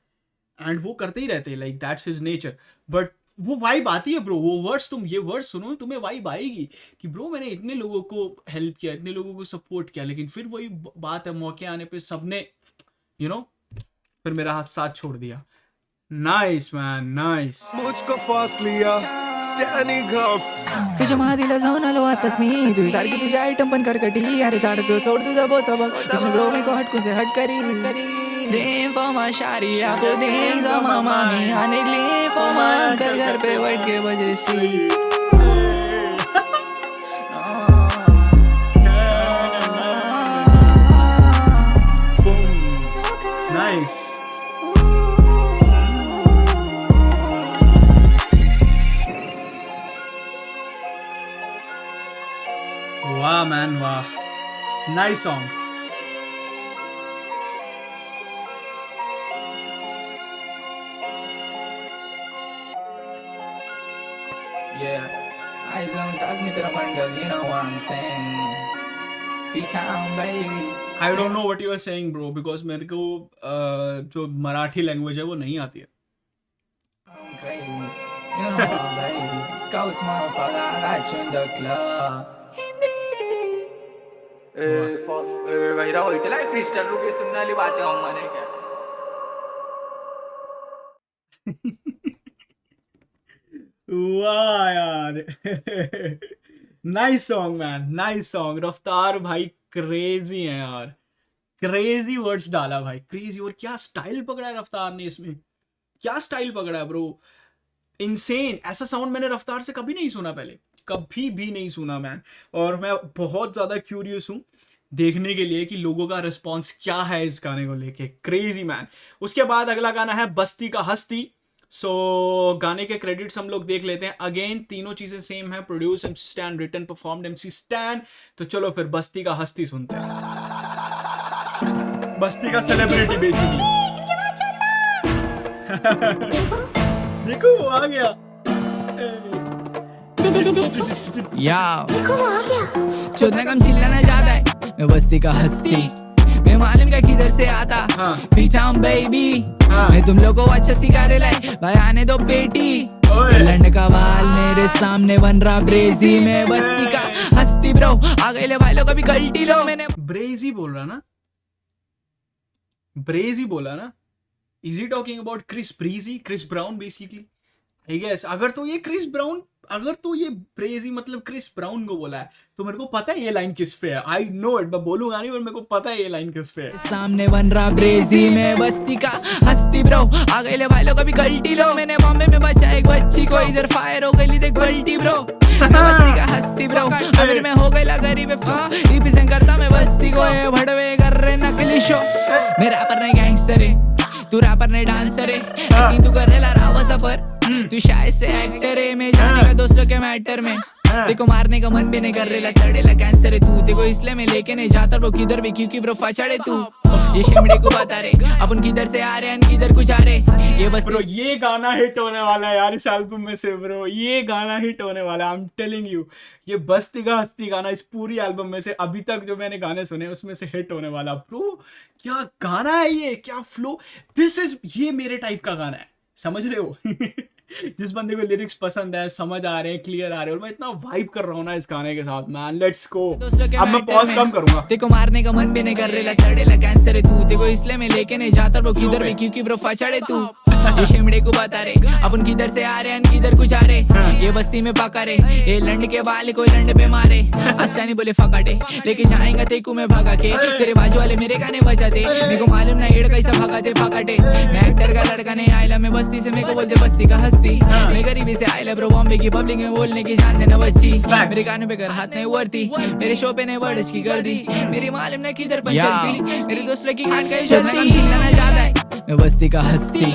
एंड वो करते ही रहते हैं, like that's his nature. But वो वाइब आती है ब्रो, वो वर्ड्स, तुम ये वर्ड्स सुनो, तुम्हें वाइब आएगी कि ब्रो मैंने इतने लोगों को हेल्प किया, इतने लोगों को सपोर्ट किया, लेकिन फिर वही बात है, मौके आने पे सबने फिर मेरा हाथ साथ छोड़ दिया। Nice man, nice. मुझको फास लिया, स्टैनी घास तुझ्या मादीला जाऊन आलो आताच मी तुझी सारखी तुझी आयटम पण करकटी अरे झाड तो सोड तुझा बोचा बघ इसमें ब्रो में को हटकू से हट करी Dream for my shawty, I put things on my mommy. I need lean for my uncle, घर पे बैठ के बज रही street. Nice. Wow man, wow. Nice song. Yeah, eyes on talk me तेरा मंडल, you know what I'm saying. P-Town baby. I don't know what you are saying bro, because मेरे को जो मराठी लैंग्वेज है वो नहीं आती है। I'm crazy, you know what baby. Scouts motherfucker, I got you in the club. भाई Rao इटला freestyle रुके सुनने वाली बातें हम माने क्या? वाह यार nice song man, nice song. रफ्तार भाई क्रेजी है यार, क्रेजी वर्ड्स डाला भाई, क्रेजी। और क्या स्टाइल पकड़ा है रफ्तार ने इसमें, क्या स्टाइल पकड़ा है ब्रो, इनसेन। ऐसा साउंड मैंने रफ्तार से कभी नहीं सुना पहले, कभी भी नहीं सुना मैन। और मैं बहुत ज़्यादा क्यूरियस हूँ देखने के लिए कि लोगों का रिस्पॉन्स क्या है इस गाने को लेके। Crazy man. उसके बाद अगला गाना है बस्ती का हस्ती। सो गाने के क्रेडिट्स हम लोग देख लेते हैं। अगेन तीनों चीजें सेम है, produce MC Stan, written performed MC Stan। तो चलो फिर बस्ती का हस्ती सुनते हैं। बस्ती का सेलिब्रिटी बेसिकली। देखो वो आ गया। देखो वो आ गया। चोदना कम चिल्लाना ज्यादा है, मैं बस्ती का हस्ती, मैं मालूम का किधर से आता। P-Town baby, मैं तुम लोगों को अच्छा सिखा रहे लाई, भाई आने दो बेटी। लंड का बाल मेरे सामने बन रहा ब्रेजी, में बस्ती का हस्ती ब्रो, आ गए ले भाई लोग अभी गलती लो। मैंने ब्रेजी बोल रहा ना, ब्रेजी बोला ना। Is he talking about Chris Breezy, Chris Brown basically I guess. अगर तो ये क्रिस ब्राउन, अगर तो ये ब्रेजी मतलब क्रिस ब्राउन को बोला है, तो मेरे को पता है ये लाइन किस पे है। आई नो इट, मैं बोलूंगा नहीं, पर मेरे को पता है ये लाइन किस पे है। सामने बन रहा ब्रेजी, में बस्ती का हस्ती ब्रो, आ गए ले भाई लोग अभी गलती लो। मैंने बॉम्बे में बचा एक बच्ची को, इधर फायर हो गई देख बल्टी ब्रो, मैं बस्ती का हस्ती ब्रो, अगर मैं हो गई गरीब रिप्रेजेंट करता मैं बस्ती को। ये भड़वे कर रहे नकली शो, मेरा पर नहीं गैंगस्टर है, तू रैपर नहीं डांसर है, एक्टिंग तू कर रहा रावा सफर, तू शायद से एक्टर है, मैं जाने का दोस्तों के मैटर में, देखो मारने का मन भी नहीं कर रहा, सड़ेला कैंसर है तू, देखो इसलिए मैं लेके नहीं जाता ब्रो किधर भी, क्योंकि ब्रो फचाड़े तू। ये शिमड़े को बता रहे अपन किधर से आ रहे हैं, किधर कुछ आ रहे। ये बस ब्रो ये गाना हिट होने वाला है यार इस एल्बम में से ब्रो, ये गाना हिट होने वाला है। आई एम टेलिंग यू, ये बस्ती का हस्ती गाना इस पूरी एल्बम में से अभी तक जो मैंने गाने सुने उसमें से हिट होने वाला। ब्रो क्या गाना है ये, क्या फ्लो, दिस इज, ये मेरे टाइप का गाना है, समझ रहे हो। जिस बंदे को लिरिक्स पसंद है, समझ आ रहे हैं, क्लियर आ रहे हैं, और मैं इतना वाइब कर रहा हूँ ना इस गाने के साथ मैन। Let's go. अब मैं पॉज कम करूंगा। देखो मारने का मन भी नहीं कर रहा, सड़ेला कैंसर है तू, देखो इसलिए मैं लेके नहीं जाता ब्रो किधर भी, क्योंकि ब्रो फचाड़े तू। ये शिमड़े को बता रे अपन किधर से आ रहे हैं किधर को जा रहे, ये बस्ती में पका रे ये लंड के बाल कोई लंड पे मारे, आसानी बोले फकाटे लेके जाएंगा तेकू में भगा के, तेरे बाजू वाले मेरे गाने बजाते मेरे को मालूम ना एड़ कैसा भगाते फकाटे, मैं एक्टर का लड़का नहीं आयला मैं बस्ती से, मेरे को बोलते बस्ती का हस्ती, मैं गरीबी से आयला ब्रो बॉम्बे की पब्लिक में बोलने की जान देना बच्ची, मेरे गानों पे कर हाथ नहीं वर्ती, मेरे शो पे नहीं वर्ड्स की कर दी, मेरी मालूम ना किधर पर चलती, मेरे दोस्त लगी खान का चलती, चिल्लाना ज्यादा है मैं बस्ती का हस्ती,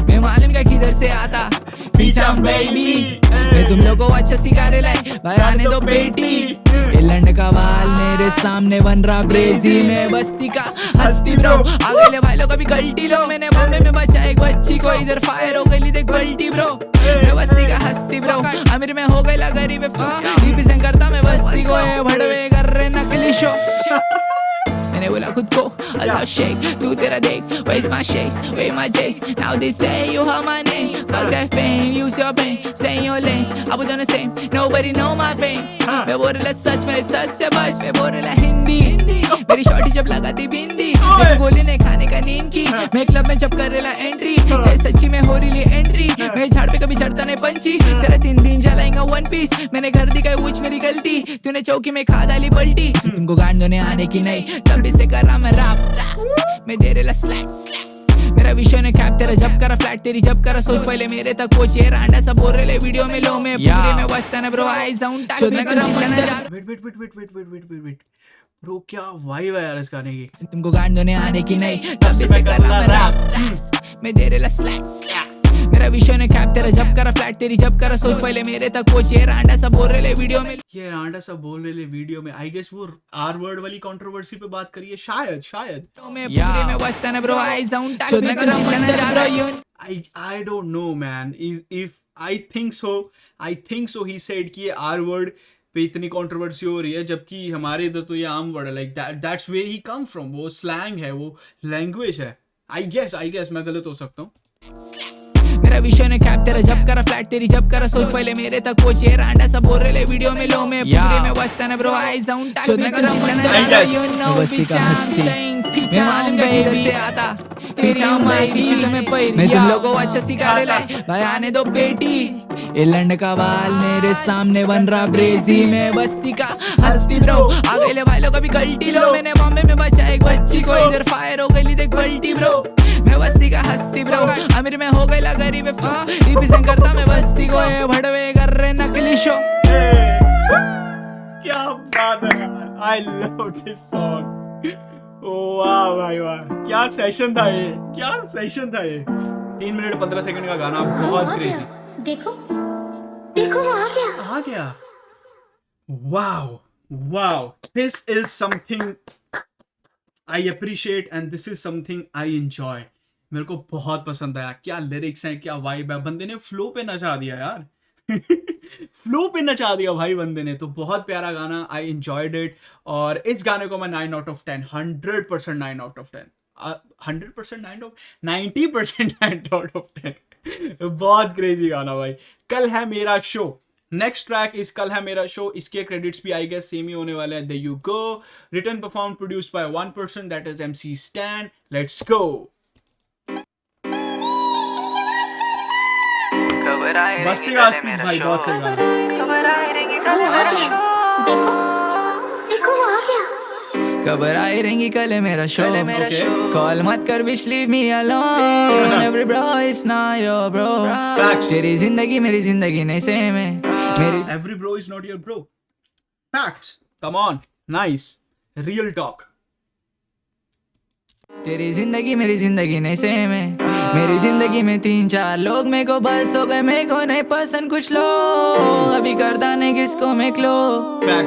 मैं मालूम का किधर से आता पीछा बेबी, मैं तुम लोगों को अच्छा सिखा रहे लाए भाई आने दो बेटी, ये लंड का बाल मेरे सामने बन रहा ब्रेजी, मैं बस्ती का हस्ती ब्रो, आगे ले भाई लोग अभी गलती लो, मैंने बॉम्बे में बचा एक बच्ची को इधर फायर हो गई देख बल्टी ब्रो, मैं बस्ती का हस्ती ब्रो, अमीर में हो गई गरीब रिप्रेजेंट करता मैं बस्ती को, ये भड़वे कर रहे नकली शो, मैंने बोला खुद को अल्लाह शेख तू तेरा देख, where's my shakes, where my jakes, now they say you heard my name, fuck that fame, use your brain, stay in your lane, I was on the same, nobody know my pain, मैं बोल रहा सच मेरे सच से बच, मैं बोल रहा हिंदी, मेरी शॉर्टी जब लगाती बिंदी, मेरे गोली ने खाने का नींद की, मैं क्लब में जब कर रहा एंट्री, चाहे सच्ची में हो रही एंट्री, मैं झाड़ पे कभी चढ़ता नहीं पंची, तेरा 3 दिन जलाएंगा वन पीस, मैंने घर दी कुछ मेरी गलती, तूने चौकी में खा डाली पलटी, तुमको गांड होने आने की नहीं तब से कर रहा मैं रैप, मैं दे रहा स्लैप, मेरा विषय ने कैप तेरा जब करा फ्लैट तेरी जब करा सोच पहले मेरे तक कोच ये रांडा सब बोल रहे वीडियो में लो मैं पूरे में बसता ना ब्रो आई साउंड टाइम में कर चिल्लाना जा वेट ब्रो क्या वाइब है यार इस गाने की, तुमको गांड होने आने की नहीं तब से कर रहा मैं रैप, मैं दे रहा स्लैप, मेरा विषय ने कैप तेरा जब करा फ्लैट तेरी जब करा सोच पहले मेरे तक कोच ये रांडा सब बोल रहे वीडियो में, ये रांडा सब बोल रहे वीडियो में, आई गेस वो आर वर्ड वाली कंट्रोवर्सी पे बात करिए शायद मैं पूरे में बसता ना ब्रो आई साउंड टाइम में कर चिल्लाना जा रहा हूं, I don't know man, if I think so he said कि ये आर वर्ड पे इतनी कंट्रोवर्सी हो रही है जबकि हमारे इधर तो ये आम वर्ड है, like that's where he come from, वो स्लैंग है वो लैंग्वेज है, आई गेस मैं गलत हो सकता हूँ, मेरा विषय ने कैप तेरा जब करा फ्लैट तेरी जब करा सोच पहले मेरे तक कोच ये रांडा सब बोल रहे वीडियो में लो मैं पूरे में बसता ना ब्रो आई साउंड टाइम में कर चिल्लाना जा रहा हूं, यू नो बस्ती का हस्ती, मैं मालूम का इधर से आता पीछा मैं तुम लोगों को अच्छा सिखा रहे लाए भाई आने दो बेटी, ये लंड का बाल मेरे सामने बन रहा ब्रेजी, मैं बस्ती का हस्ती ब्रो, आगे ले भाई लोग अभी गलती लो, मैंने बॉम्बे में बचा एक बच्ची को इधर फायर हो गई देख बल्टी ब्रो, मैं बस्ती का हस्ती ब्रो, अमीर में हो गई गरीब रिप्रेजेंट करता मैं बस्ती को, ये भड़वे कर रहे नकली शो, क्या बात है यार, आई लव दिस सॉन्ग, वाह भाई वाह क्या सेशन था ये, 3 मिनट 15 सेकंड का गाना, बहुत क्रेजी, देखो वो आ गया, wow, this is something I appreciate and this is something I enjoy, मेरे को बहुत पसंद आया, क्या लिरिक्स हैं, क्या वाइब है, बंदे ने फ्लो पे नचा दिया यार फ्लो पे नचा दिया भाई बंदे ने, तो बहुत प्यारा गाना, आई एंजॉयड इट, और इस गाने को मैं 9 out of 10 100% 9 out of 10 100% 90% 9 out of 10 बहुत क्रेजी गाना भाई। कल है मेरा शो, नेक्स्ट ट्रैक इज कल है मेरा शो, इसके क्रेडिट्स भी आई गेस सेम ही होने वाले हैं। There you go, written perform produced by one person, that is MC Stan। Let's go. बस्ती का आस्ती भाई बहुत सही गाना। देखो वो आ गया। खबर आई रहेंगी कल है मेरा शो, कॉल मत कर bitch leave me alone, every bro is not your bro, तेरी जिंदगी मेरी जिंदगी नहीं सेम है, मेरी every bro is not your bro, facts, come on, nice, real talk. तेरी जिंदगी मेरी जिंदगी नहीं सेम है, मेरी जिंदगी में 3-4 लोग मेरे को बस हो गए, मेरे को नहीं पसंद कुछ लोग, अभी करता नहीं किसको मैं क्लो,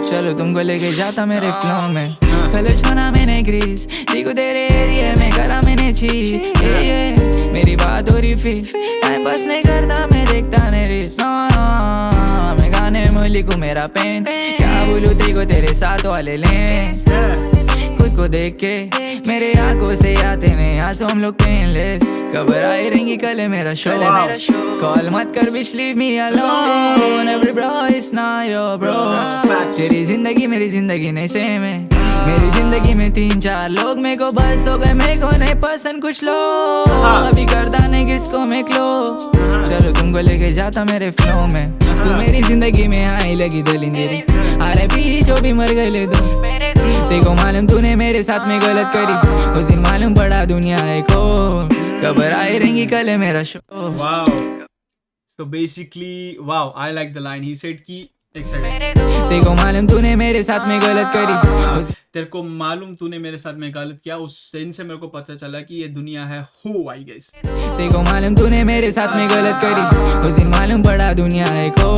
चलो तुमको लेके जाता मेरे फ्लो में, कॉलेज बना मैंने ग्रीस, देखो तेरे एरिया में करा मैंने चीज, ये मेरी बात हो रही फिर टाइम पास नहीं करता मैं देखता नहीं रिस, मैं गाने में लिखूं मेरा पेन, क्या बोलूं तेरे तेरे साथ वाले लेंस, खुद को देख के मेरे आंखों से आते हैं आंसू, हम लोग पेनलेस, खबर आई रहेंगी कल है मेरा शो, कॉल मत कर bitch leave me alone, every bro is not your bro, तेरी जिंदगी मेरी जिंदगी नहीं सेम है, मेरी जिंदगी में 3-4 लोग मेरे को बस हो गए, मेरे को नहीं पसंद कुछ लोग, अभी करता नहीं किसको मैं क्लो, चलो तुमको लेके जाता मेरे फ्लो में, तू मेरी जिंदगी में आई लगी दलिंदेरी, अरे पीछो भी मर गए दो, देखो मालूम तूने मेरे साथ में गलत करी, उस दिन मालूम पड़ा दुनिया है को, खबर आई रहेंगी कल है मेरा show. Wow. So basically, wow, I like the line. He said कि एक सेकंड, देखो मालूम तूने मेरे साथ में गलत करी, तेरे को मालूम तूने मेरे साथ में गलत किया, उस दिन से मेरे को पता चला कि ये दुनिया है हो, आई गेस। देखो मालूम तूने मेरे साथ में गलत करी, उस दिन मालूम पड़ा दुनिया है को,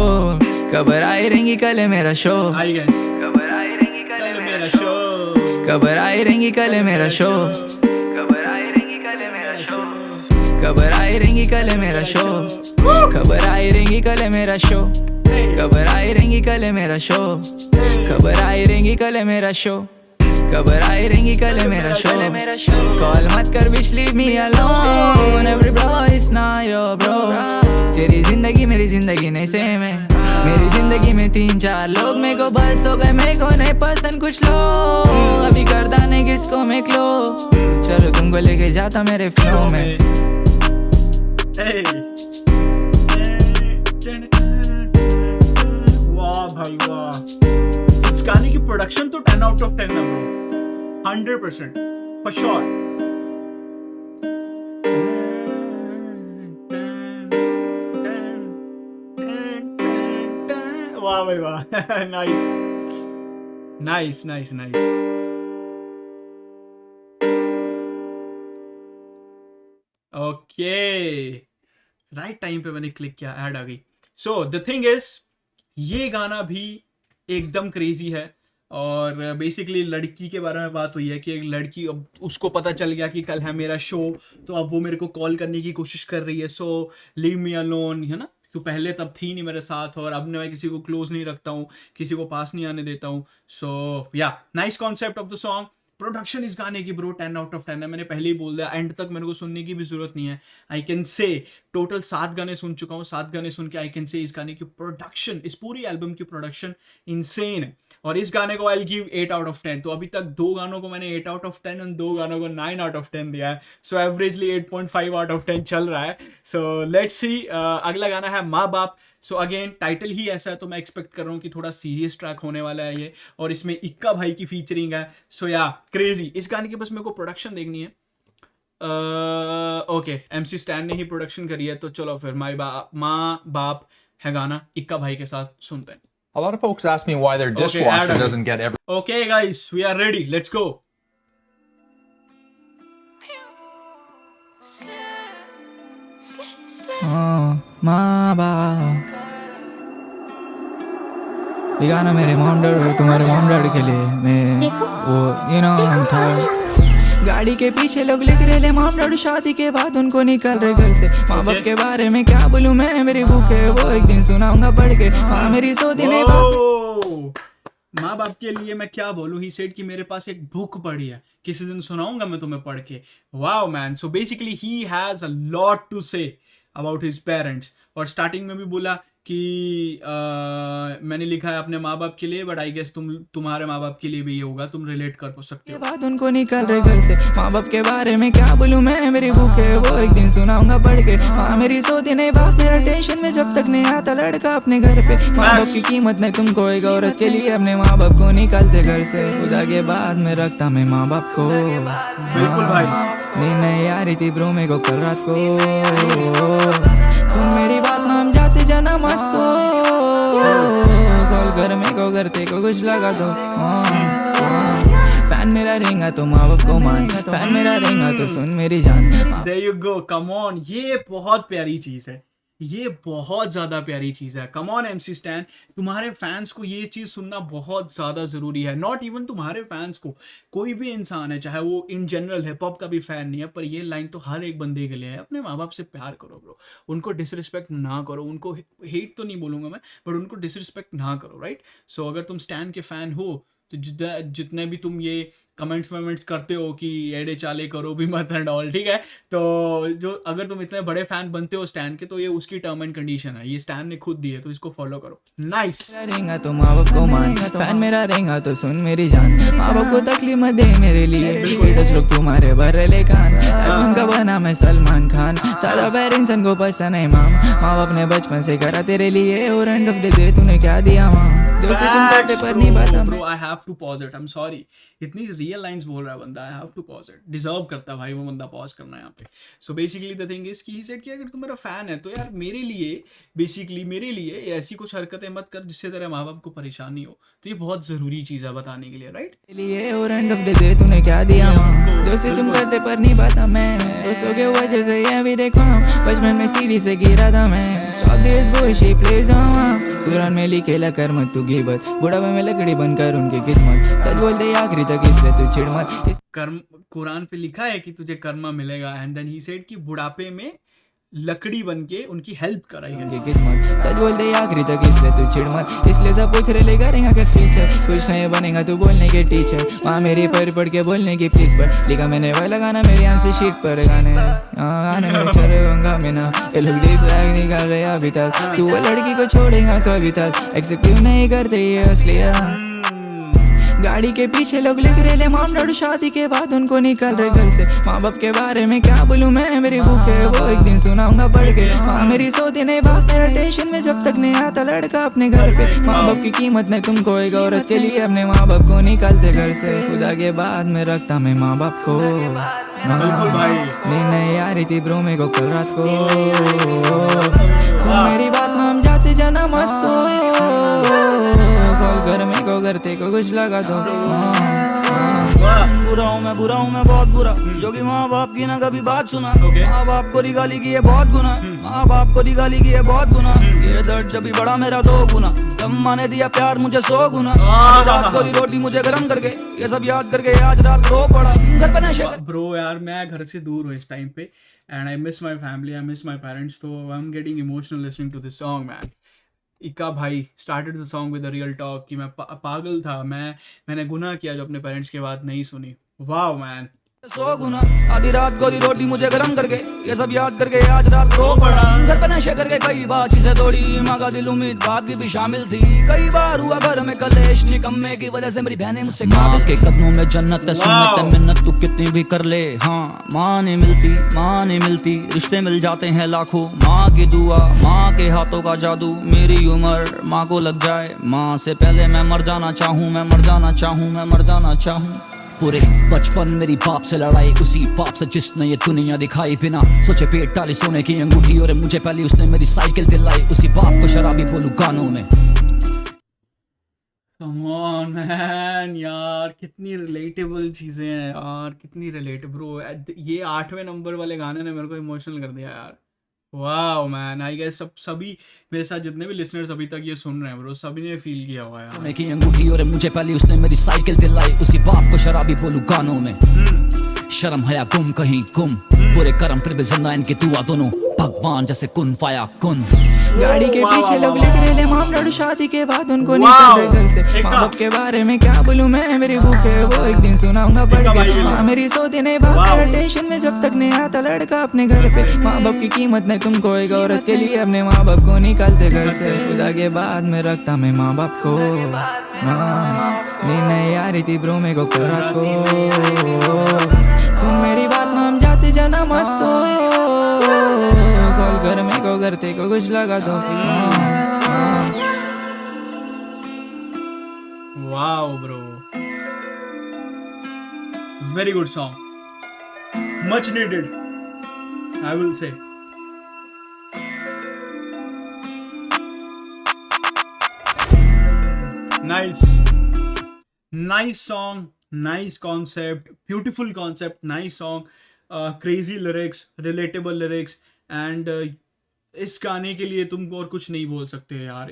खबर आई रहेंगी कल है मेरा शो, आई गेस खबर आई रहेंगी कल मेरा शो, खबर आई रहेंगी कल है मेरा शो, खबर आई रहेंगी कल है मेरा शो, खबर आई रहेंगी कल है मेरा शो, खबर आई रहेंगी कल है मेरा शो, खबर आई रहेंगी कल है मेरा शो, खबर आई रहेंगी कल है मेरा शो, खबर आई रहेंगी कल है मेरा शो, कॉल मत कर bitch leave me alone, every bro is not your bro, तेरी जिंदगी मेरी जिंदगी नहीं सेम है, मेरी जिंदगी में 3-4 लोग मेरे को बस हो गए, मेरे को नहीं पसंद कुछ लोग, अभी करता नहीं किसको मैं क्लो, चलो तुमको लेके जाता मेरे फ्लो में। Hey. वाह भाई वाह, इस गाने की प्रोडक्शन तो 10 out of 10 है ब्रो, 100% for sure। वाह भाई वाह, nice nice nice nice. Okay, right time पे मैंने क्लिक किया, ऐड आ गई। सो द थिंग इज, ये गाना भी एकदम क्रेजी है, और बेसिकली लड़की के बारे में बात हुई है कि एक लड़की, अब उसको पता चल गया कि कल है मेरा शो, तो अब वो मेरे को कॉल करने की कोशिश कर रही है, सो लीव मी अलोन, है ना, तो पहले तब थी नहीं मेरे साथ, और अब मैं किसी को क्लोज नहीं रखता हूँ, किसी को पास नहीं आने देता हूँ। सो yeah, nice concept of the song. Production इस गाने की ब्रो 10 out of 10 है, मैंने पहले ही बोल दिया, एंड तक मेरे को सुनने की भी जरूरत नहीं है। आई कैन से टोटल 7 गाने सुन चुका हूँ, 7 गाने सुन के आई कैन से इस गाने की प्रोडक्शन, इस पूरी एल्बम की प्रोडक्शन इनसेन है, और इस गाने को आई गिव 8 out of 10। तो अभी तक 2 गानों को मैंने 8 out of 10 और 2 गानों को 9 out of 10 दिया है, सो एवरेजली 8.5 out of 10 चल रहा है। सो लेट्स सी, अगला गाना है माँ बाप। सो अगेन टाइटल ही ऐसा है, तो मैं एक्सपेक्ट कर रहा हूँ कि थोड़ा सीरियस ट्रैक होने वाला है ये, और इसमें इक्का भाई की फीचरिंग है। सो या, क्रेजी। इस गाने की बस मेरे को प्रोडक्शन देखनी है। ओके, MC स्टैन ने ही प्रोडक्शन करी है, तो चलो फिर माँ बाप है गाना, इक्का भाई के साथ सुनते हैं। A lot of folks ask me why their dishwasher add doesn't get every. Okay guys, we are ready, let's go. माँ बाप, ये गाना मेरे मॉम डैड और तुम्हारे मॉम डैड के लिए, मैं देखो। वो हम था गाड़ी के पीछे लोग लिख रहे ले मॉम डैड, शादी के बाद उनको निकल रहे घर से, माँ बाप के बारे में क्या बोलूं मैं, मेरी बुक है वो एक दिन सुनाऊंगा पढ़ के, हाँ मेरी सोती नहीं बात। माँ बाप के लिए मैं क्या बोलूं, ही सेड कि मेरे पास एक बुक पड़ी है, किसी दिन सुनाऊंगा मैं तुम्हें पढ़ के। Wow man, so basically he has a lot to say about his parents, और स्टार्टिंग में भी बोला कि मैंने लिखा है अपने माँ बाप के लिए, बट आई गेस तुम्हारे माँ बाप के लिए भी ये होगा, तुम रिलेट कर सकते हो। बात उनको निकल रहे घर से, माँ बाप के बारे में क्या बोलूं मैं, मेरी बुक है वो एक दिन सुनाऊंगा पढ़ के, हाँ मेरी सोती नहीं बाप, मेरा टेंशन में जब तक नहीं आता लड़का अपने घर पे, माँ बाप की कीमत नहीं तुमको, एक औरत के लिए अपने माँ बाप को निकालते घर से, खुदा के बाद में रखता मैं माँ बाप को। बिल्कुल भाई, नींद नहीं आ रही थी ब्रो मेरे को कल रात को, सुन मेरी बात में हम जाते जाना मस्को, कॉल कर मेरे को करते को कुछ लगा दो, फैन मेरा रहेगा तो माँ बाप को मान, फैन मेरा रहेगा तो सुन मेरी जान। There you go, come on, ये बहुत प्यारी चीज है, ये बहुत ज़्यादा प्यारी चीज़ है। कम ऑन MC स्टैन, तुम्हारे फैंस को ये चीज़ सुनना बहुत ज़्यादा ज़रूरी है। नॉट इवन तुम्हारे फैंस को, कोई भी इंसान है, चाहे वो इन जनरल हिप हॉप का भी फ़ैन नहीं है, पर ये लाइन तो हर एक बंदे के लिए है। अपने माँ बाप से प्यार करो ब्रो, उनको डिसरिस्पेक्ट ना करो, उनको हेट तो नहीं बोलूँगा मैं, बट उनको डिसरिस्पेक्ट ना करो, राइट। सो अगर तुम स्टैन के फ़ैन हो तो जितने भी तुम ये कमेंट्स करते हो कि एडे चाले करो भी मत एंड ऑल, ठीक है। तो जो अगर तुम इतने बड़े फैन बनते हो स्टैन के, तो ये उसकी टर्म एंड कंडीशन है, ये स्टैन ने खुद दी है, तो इसको फॉलो करो। नाइस। रहेगा तो माँ बाप को मान, फैन मेरा रहेगा तो सुन मेरी जान, माँ बाप को तकलीफ मत दे मेरे लिए, 10 लोग तुम्हारे बर्रे कान, एल्बम का बना मैं सलमान खान, सारा पेरेंट्स को पसंद है माम, माँ बाप ने बचपन से करा तेरे लिए, और एंड ऑफ द डे तूने क्या दिया माँ, दोस्ती तुम करते पर नहीं बात bro, I have to pause it, I am sorry, इतनी रियल लाइंस बोल रहा है बंदा, I have to pause it, deserve करता है भाई वो बंदा पॉज करना यहाँ पे। So basically the thing is कि ही सेड कि अगर तुम मेरा फैन है तो यार मेरे लिए, बेसिकली मेरे लिए ऐसी कुछ हरकतें मत कर जिससे तेरे माँ बाप को परेशानी हो, तो ये बहुत ज़रूरी चीज़ है बताने के लिए, राइट। लिए, और एंड ऑफ द डे तूने क्या दिया माँ, दोस्ती तुम करते पर नहीं बाता मैं, दोस्तों के वजह से ये भी देखो, बचपन में सीढ़ी से गिरा था मैं, stop this bullshit please Quran में लिखेला कर मत तू गिबत, बुढ़ापे में लकड़ी बनकर उनकी किस्मत, सच बोलते आखिरी तक इसलिए तू चिढ़ मत, कर्म कुरान पे लिखा है कि तुझे कर्मा मिलेगा, एंड देन ही सेड कि बुढ़ापे में लकड़ी बन के उनकी हेल्प कराई है। किस्मत सच बोलते आखिरी तक इसलिए तू चिढ़ मत, इसलिए सब पूछ रहे ले करेगा क्या फ्यूचर, कुछ नहीं बनेगा तू बोलने के टीचर, माँ मेरी पढ़ के बोलने की प्लीज पर, लिखा मैंने वह लगाना मेरी आंसर शीट पर, गाने में चल रहा मैं ना, ये लोग डिसलाइक नहीं कर रहे अभी तक, तू वो लड़की को छोड़ेगा कभी तक, एक्सेप्ट क्यों नहीं करते ये असलियत, गाड़ी के पीछे लोग लिख रहे ले माम डैड, शादी के बाद उनको निकल रहे घर से, माँ बाप के बारे में क्या बोलूं मैं, मेरी भूख है वो एक दिन सुनाऊंगा पढ़ के, माँ मेरी सोती नहीं बाप मेरा टेंशन में जब तक नहीं आता लड़का अपने घर पे, माँ बाप की कीमत नहीं तुमको, एक औरत के लिए अपने माँ बाप को निकालते घर से, खुदा के बाद में रखता मैं माँ बाप को, नहीं आ रही थी ब्रो मेरे को कल रात को, सुन मेरी बात में हम जाते जाना मस्त हो, घर में को करते को कुछ लगा दो, बुरा हूँ मैं बहुत बुरा, जो कि माँ बाप की ना कभी बात सुना, माँ बाप को रिगाली की है बहुत गुना, माँ बाप को रिगाली की है बहुत गुना, ये दर्द जब भी बड़ा मेरा 2 गुना, अम्मा ने दिया प्यार मुझे 100 गुना, रात को रोटी मुझे गरम करके, ये सब याद करके आज रात रो पड़ा घर पे नशे। ब्रो यार मैं घर से दूर हूँ इस टाइम पे, and I miss my family, I miss my parents, तो I am getting emotional listening to this song man. Ikka भाई started the song with a real talk कि मैं पागल था, मैंने गुनाह किया जो अपने पेरेंट्स के बात नहीं सुनी। वाओ मैन, 100 गुना, आधी रात को रोटी मुझे गरम करके, ये सब याद करके आज रात रो पड़ा घर पे नशे करके, कई बार चीजें तोड़ी, माँ का दिल उम्मीद बाप की भी शामिल थी, कई बार हुआ घर में कलेश, निकम्मे की वजह से मेरी बहनें मुझसे, माँ के कदमों में जन्नत है, सुन्नत है, मिन्नत तू कितनी भी कर ले, हाँ माँ नहीं मिलती, रिश्ते मिल जाते हैं लाखों, माँ की दुआ, माँ के हाथों का जादू, मेरी उम्र माँ को लग जाए, माँ से पहले मैं मर जाना चाहूँ, पूरे बचपन मेरी बाप से लड़ाई, उसी बाप से जिसने ये दुनिया दिखाई, बिना सोचे पेट डाली सोने की अंगूठी, और मुझे पहले उसने मेरी साइकिल दिलाई, उसी बाप को शराबी बोलूं गानों में। कम ऑन मैन यार, कितनी रिलेटेबल चीज़ें हैं यार, कितनी रिलेटेबल ब्रो, ये 8वें नंबर वाले गाने ने मेरे को इमोशनल कर दिया यार। वाओ मैन, आई गेस सभी मेरे साथ जितने भी लिसनर्स अभी तक ये सुन रहे हैं ब्रो, सभी ने फील किया हुआ है सोने की अंगूठी, और मुझे पहले उसने मेरी साइकिल दिलाई, उसी बाप को शराबी बोलूं गानों में, शर्म हया गुम कहीं गुम, पूरे कर्म फिर भी जिंदा इनकी दुआ, दोनों भगवान जैसे कुन फाया कुन, गाड़ी के पीछे लोग लिख रहे ले माम डैड, शादी के बाद उनको निकल रहे घर से, माँ बाप के बारे में क्या बोलूं मैं, मेरी भूख है वो एक दिन सुनाऊंगा पढ़ के, माँ मेरी सोती नहीं बाप मेरा टेंशन में जब तक नहीं आता लड़का अपने घर पे, माँ बाप की कीमत नहीं तुमको, एक औरत के लिए अपने माँ बाप को निकालते घर से, खुदा के बाद में रखता मैं माँ बाप को, नहीं आ रही थी ब्रो मेरे को कल रात को, सुन मेरी बात में हम जाते जाना मस्त हो, घर में को करते को कुछ लगा दो, wow bro, very good song, much needed I will say. Nice song, nice concept, beautiful concept, nice song, crazy lyrics, relatable lyrics, and इस गाने के लिए तुम और कुछ नहीं बोल सकते यार।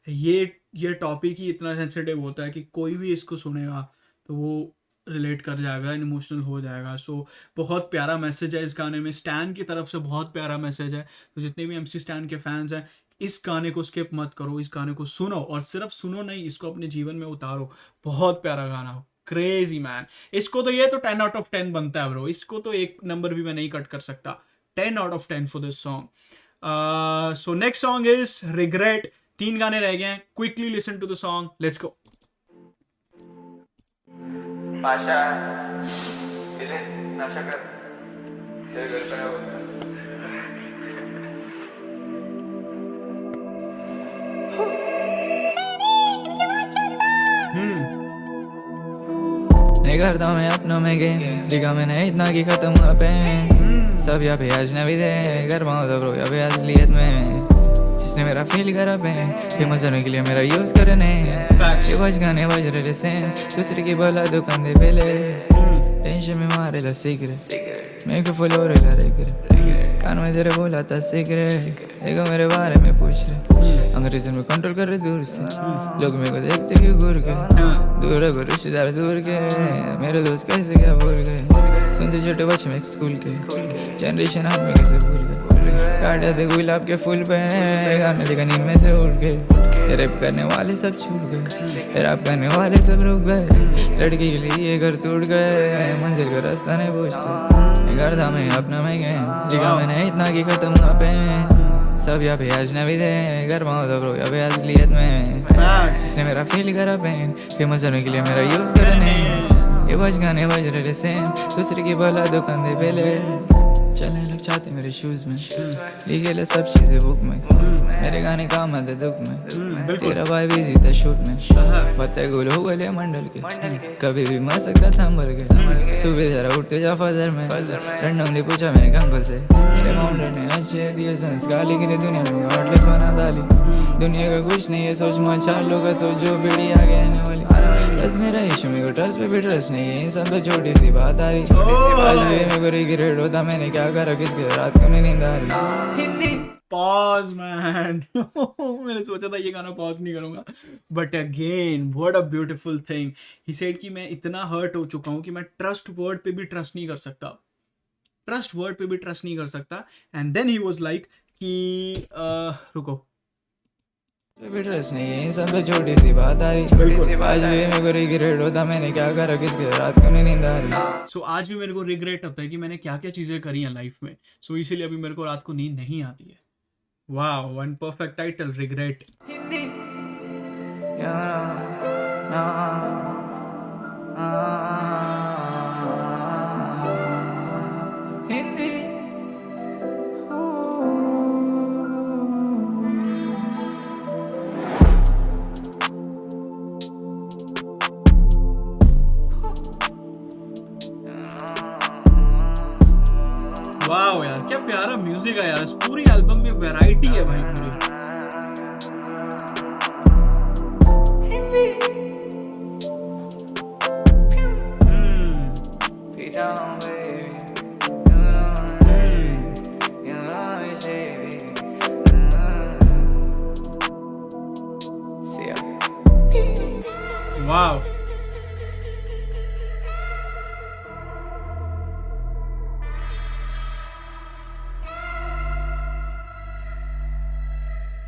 ये टॉपिक ही इतना सेंसिटिव होता है कि कोई भी इसको सुनेगा तो वो रिलेट कर जाएगा, इमोशनल हो जाएगा। सो बहुत प्यारा मैसेज है इस गाने में, स्टैन की तरफ से बहुत प्यारा मैसेज है। तो जितने भी MC स्टैन के फैंस हैं, इस गाने को स्किप मत करो, इस गाने को सुनो, और सिर्फ सुनो नहीं, इसको अपने जीवन में उतारो। बहुत प्यारा गाना, क्रेजी मैन। इसको तो ये तो 10 आउट ऑफ 10 बनता है ब्रो, इसको तो एक नंबर भी मैं नहीं कट कर सकता। 10 out of 10 for this song. So next song is regret. 3 गाने रह गए हैं, quickly listen to the song, let's go. पाशा दिले नाशा कर तेरे घर पर है नहीं करता मैं अपनों में गेम, लिखा मैंने इतना कि खत्म हुआ पेन। सब यहाँ पे अजनबी थे, घर पाऊँ तो ब्रो यहाँ पे असलियत में। जिसने मेरा फील करा पेन, फेमस होने के लिए मेरा यूज करने। ये बज गाने बज रहे सेम, दूसरे की बोला दुकान दे पहले। टेंशन में मारे ला सिगरेट, मेरे को फुल हो रहा रिग्रेट। कान में तेरे बोला था सिगरेट, देखो मेरे बारे में पूछ रहे। अंग्रेजी में कंट्रोल कर रहे दूर से, लोग मेरे को देखते क्यों घूर के। दूर है रिश्तेदार दूर के, मेरे दोस्त कैसे क्या भूल गए। सुनते छोटे बच्चे में स्कूल के, जनरेशन हाथ में कैसे भूल गए। काटे थे गुलाब के फूल पे, गाने लेकर नींद में से उठ गए। रैप करने वाले सब छूट गए, रैप करने वाले सब रुक गए। लड़की के लिए घर टूट गए, मंजिल का रास्ता नहीं पूछते। घर था मैं अपना में गए, लिखा मैंने इतना कि खत्म हुआ पेन। सब यहाँ पे अजनबी थे, घर पाऊँ तो ब्रो यहाँ पे असलियत में। जिसने मेरा फील करा पेन, फेमस होने के लिए मेरा यूज करने। ये बज गाने बज रहे सेम, दूसरे की बोला दुकान दे पहले। चलने लग चाहते मेरे शूज में, लिखे ले सब चीजें बुक में। मेरे गाने काम आते दुख में, तेरा भाई बिजी था शूट में। बत्ते गुल हो गए मंडल के, कभी भी मर सकता संभल के। सुबह जरा उठते जा फजर में, रैंडमली पूछा मेरे अंकल से। मेरे माउंटेन ने अच्छे दिए संस्कार, लेकिन दुनिया में हार्टलेस बना डाली। दुनिया का कुछ नहीं है सोच में, 4 लोग का सोच जो पीढ़ी आगे आने वाली। बस मेरा इशू मेरे को ट्रस्ट पे भी ट्रस्ट नहीं है, इंसान तो छोटी सी बात आ रही। आज भी मेरे को रिग्रेट होता मैंने क्या करा, किसके रात को नहीं नींद आ रही। Pause man. मैंने सोचा था ये गाना पॉज नहीं करूंगा, but again what a beautiful thing he said कि मैं इतना हर्ट हो चुका हूँ कि मैं ट्रस्ट वर्ड पे भी ट्रस्ट नहीं कर सकता, ट्रस्ट वर्ड पे भी ट्रस्ट नहीं कर सकता। And then he was like कि रुको, ट्रस्ट नहीं है, इंसान तो छोटी सी बात आ रही। आज भी मेरे को रिग्रेट होता मैंने क्या करा, किसके रात को नहीं नींद आ रही। सो आज भी मेरे को रिग्रेट होता है कि मैंने क्या क्या चीजें करी हैं लाइफ में। सो इसीलिए अभी मेरे को रात को नींद नहीं आती है। वाह, वन परफेक्ट टाइटल, रिग्रेट। वाह यार, क्या प्यारा म्यूजिक है यार। इस पूरी एल्बम में वैरायटी है भाई पूरी। वाह,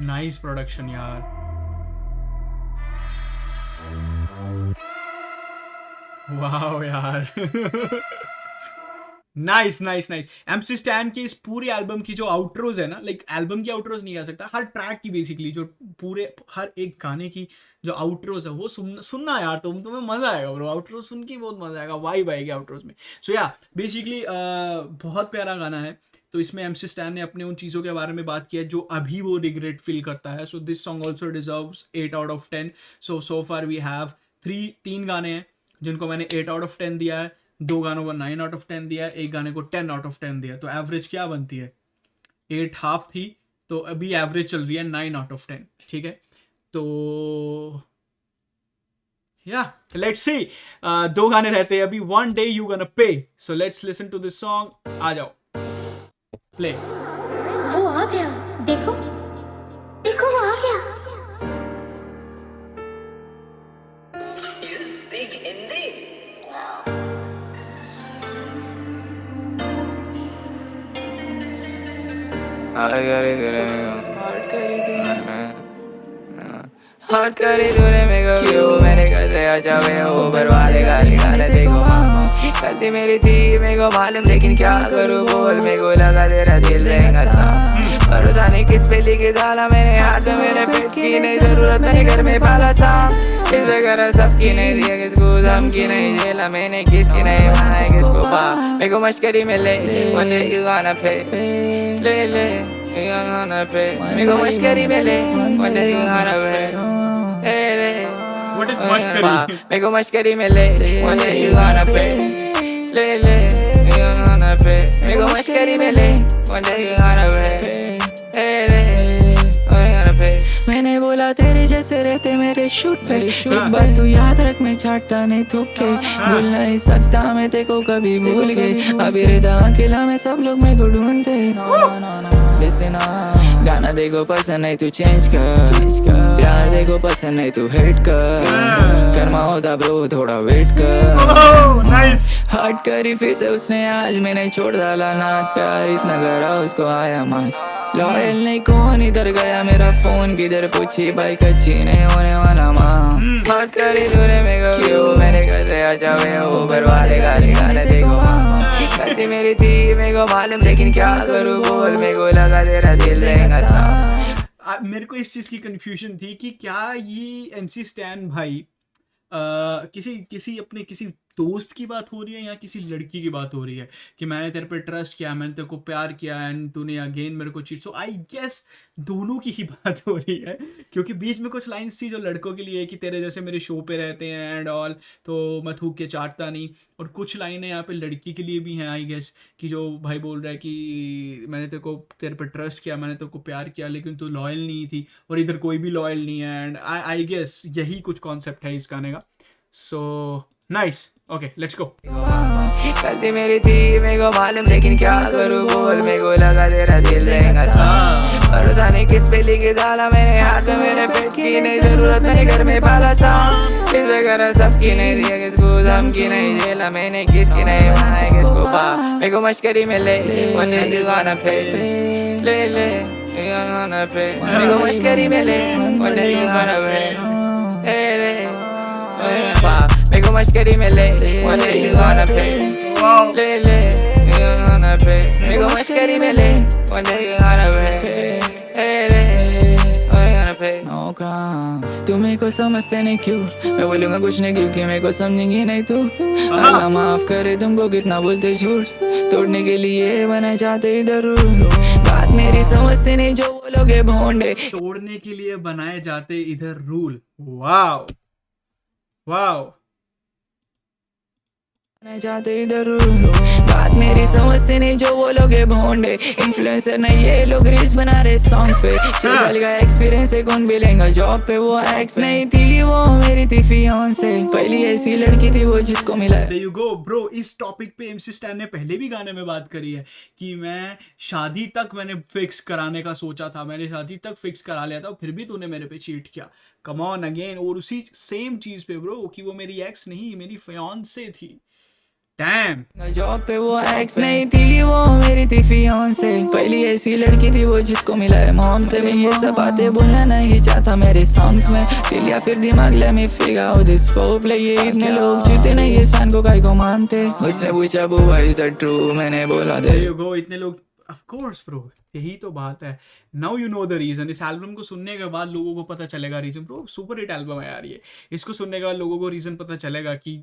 नाइस प्रोडक्शन यार। वाह यार। Nice nice nice. MC stand की इस पूरी एल्बम की जो आउटरोज है ना, लाइक एल्बम की आउटरोज नहीं कह सकता, हर ट्रैक की बेसिकली जो पूरे हर एक गाने की जो आउटरोज है वो सुनना यार, तुम्हें मजा आएगा ब्रो। आउटरोज सुन के बहुत मजा आएगा, वाइब आएगी आउटरोज में। सो या बेसिकली बहुत प्यारा गाना है। तो इसमें एमसी स्टैन ने अपने उन चीज़ों के बारे में बात किया जो अभी वो रिग्रेट फील करता है। So this song also deserves 8 out of 10। So far we have 3 गाने हैं जिनको मैंने 8 आउट ऑफ 10 दिया है, 2 गानों को 9 आउट ऑफ 10 दिया है, 1 गाने को 10 आउट ऑफ 10 दिया है। तो एवरेज क्या बनती है? 8 हाफ थी, तो अभी एवरेज चल रही है 9 आउट ऑफ 10। ठीक है, तो या लेट्स सी। 2 गाने रहते हैं अभी। One day you gonna pay. So let's listen to this song. आ जाओ, प्ले। वो आ गया, देखो देखो वो आ गया। You speak Hindi? हार्ट करे तूने मेरे को क्यों, मैंने कर कैसे अच्छा वे ऊपर वाले गाने देखो मामा गलती मेरी थी मेरे को मालूम लेकिन क्या करूँ बोल मेरे को लगा तेरा दिल रहेगा साथ भरोसा नहीं किस पे लिखे डाला मैंने हाथ में मेरे पेट की नहीं जरूरत मैंने घर में पाला सा इस वगैरह सबकी नहीं दिया किसको धमकी नहीं झेला मैंने किसकी नहीं बनाया किसको पा मेरे को मश्करी में ले one day you gonna pay ले you gonna pay मेरे को मश्करी में ले one day you gonna pay ले What is मश्करी? मेरे को मश्करी में ले one day you gonna pay ले you gonna pay मेरे को मश्करी में ले one day you gonna pay ले मैंने बोला तेरे जैसे रहते मेरे शूट पे एक बात तू याद रख मैं चाटता नहीं थूके भूल नहीं सकता मैं तेरे को कभी भूल गई अभी रहता अकेला मैं सब लोग मेरे को ढूंढते Listen up गाना देखो पसंद नहीं तू चेंज कर प्यार देखो पसंद नहीं तू हेट कर कर्मा होता ब्रो थोड़ा वेट कर नाइस हट करी फिर से उसने आज मैंने छोड़ डाला नाथ प्यार इतना करा उसको आया मास लॉयल नहीं कौन इधर गया मेरा फोन किधर पूछी बाइक अच्छी नहीं होने वाला माँ हट करी दूरे में क्यों मैंने कैसे अच्छा वे ऊपर वाले गाने देखो गलती मेरी थी मेरे को मालूम लेकिन क्या करूँ बोल मेरे को लगा तेरा दिल रहेगा साथ मेरे को इस चीज़ की कंफ्यूजन थी कि क्या ये MC स्टैन भाई किसी अपने किसी दोस्त की बात हो रही है या किसी लड़की की बात हो रही है कि मैंने तेरे पे ट्रस्ट किया मैंने तेरे को प्यार किया एंड तूने अगेन मेरे को चीट सो आई गेस दोनों की ही बात हो रही है क्योंकि बीच में कुछ लाइंस थी जो लड़कों के लिए कि तेरे जैसे मेरे शो पे रहते हैं एंड ऑल तो मैं थूक के चाटता नहीं और कुछ लाइनें यहाँ पे लड़की के लिए भी हैं आई गेस कि जो भाई बोल रहा है कि मैंने तेरे पे ट्रस्ट किया मैंने तेरे को प्यार किया लेकिन तू लॉयल नहीं थी और इधर कोई भी लॉयल नहीं है एंड आई गेस यही कुछ कॉन्सेप्ट है इस गाने का so nice okay let's go गलती मेरी थी मेरे को मालूम लेकिन क्या करूँ बोल मेरे को लगा तेरा दिल रहेगा साथ भरोसा नहीं किस पे लिखे डाला मैंने हाथ में मेरे पेट की नहीं जरूरत मैंने घर में पाला सा इस वगैरह सबकी नहीं दिया किसको धमकी नहीं झेला मैंने किसकी नहीं बनाया किसको पा मेरे को मश्करी में ले one day you gonna pay ले you gonna pay मेरे को मश्करी में ले one day you gonna pay ले मेरे को मश्करी में ले one day you gonna pay ले you gonna pay मेरे को मश्करी में ले one day you gonna pay ले you gonna pay no crime तू मेरे को समझते नहीं क्यों मैं बोलूँगा कुछ नहीं क्योंकि मेरे को समझेंगी नहीं तू अल्लाह माफ करे तुमको कितना बोलते झूठ तोड़ने के लिए बना चाहते इधर बात मेरी समझते नहीं जो बोलोगे भोंडे तोड़ने के लिए बनाए जाते इधर रूल वाओ वाओ चाहते इधर बात मेरी समझते नहीं जो वो लोग भोंडे इन्फ्लुएंसर नहीं ये लोग रील्स बना रहे सॉन्ग्स पे 6 साल का एक्सपीरियंस है कौन भी लेगा जॉब पे वो एक्स नहीं थी वो मेरी थी फियांसे पहली ऐसी लड़की थी वो जिसको मिला There you go bro इस टॉपिक पे MC स्टैन ने पहले भी गाने में बात करी है कि मैं शादी तक मैंने फिक्स कराने का सोचा था मैंने शादी तक फिक्स करा लिया था फिर भी तूने मेरे पे चीट किया कम ऑन अगेन और उसी सेम चीज पे ब्रो कि वो मेरी एक्स नहीं मेरी फियांसे थी Damn. जॉब पे वो एक्स नहीं थी वो मेरी थी फियांसे पहली ऐसी लड़की थी वो जिसको मिला है मॉम से मैं ये सब बातें बोलना नहीं चाहता मेरे सॉन्ग्स में दिल या फिर दिमाग ले मैं फिगर आउट दिस फोक प्ले ये इतने लोग जीते नहीं ये शान को काहे को मानते उसने पूछा बुआ इज दैट ट्रू मैंने बोला There you go इतने लोग of course bro यही तो बात है now you know the reason इस एल्बम को सुनने के बाद लोगों को पता चलेगा reason bro super hit album है यार ये इसको सुनने के बाद लोगों को रीजन पता चलेगा कि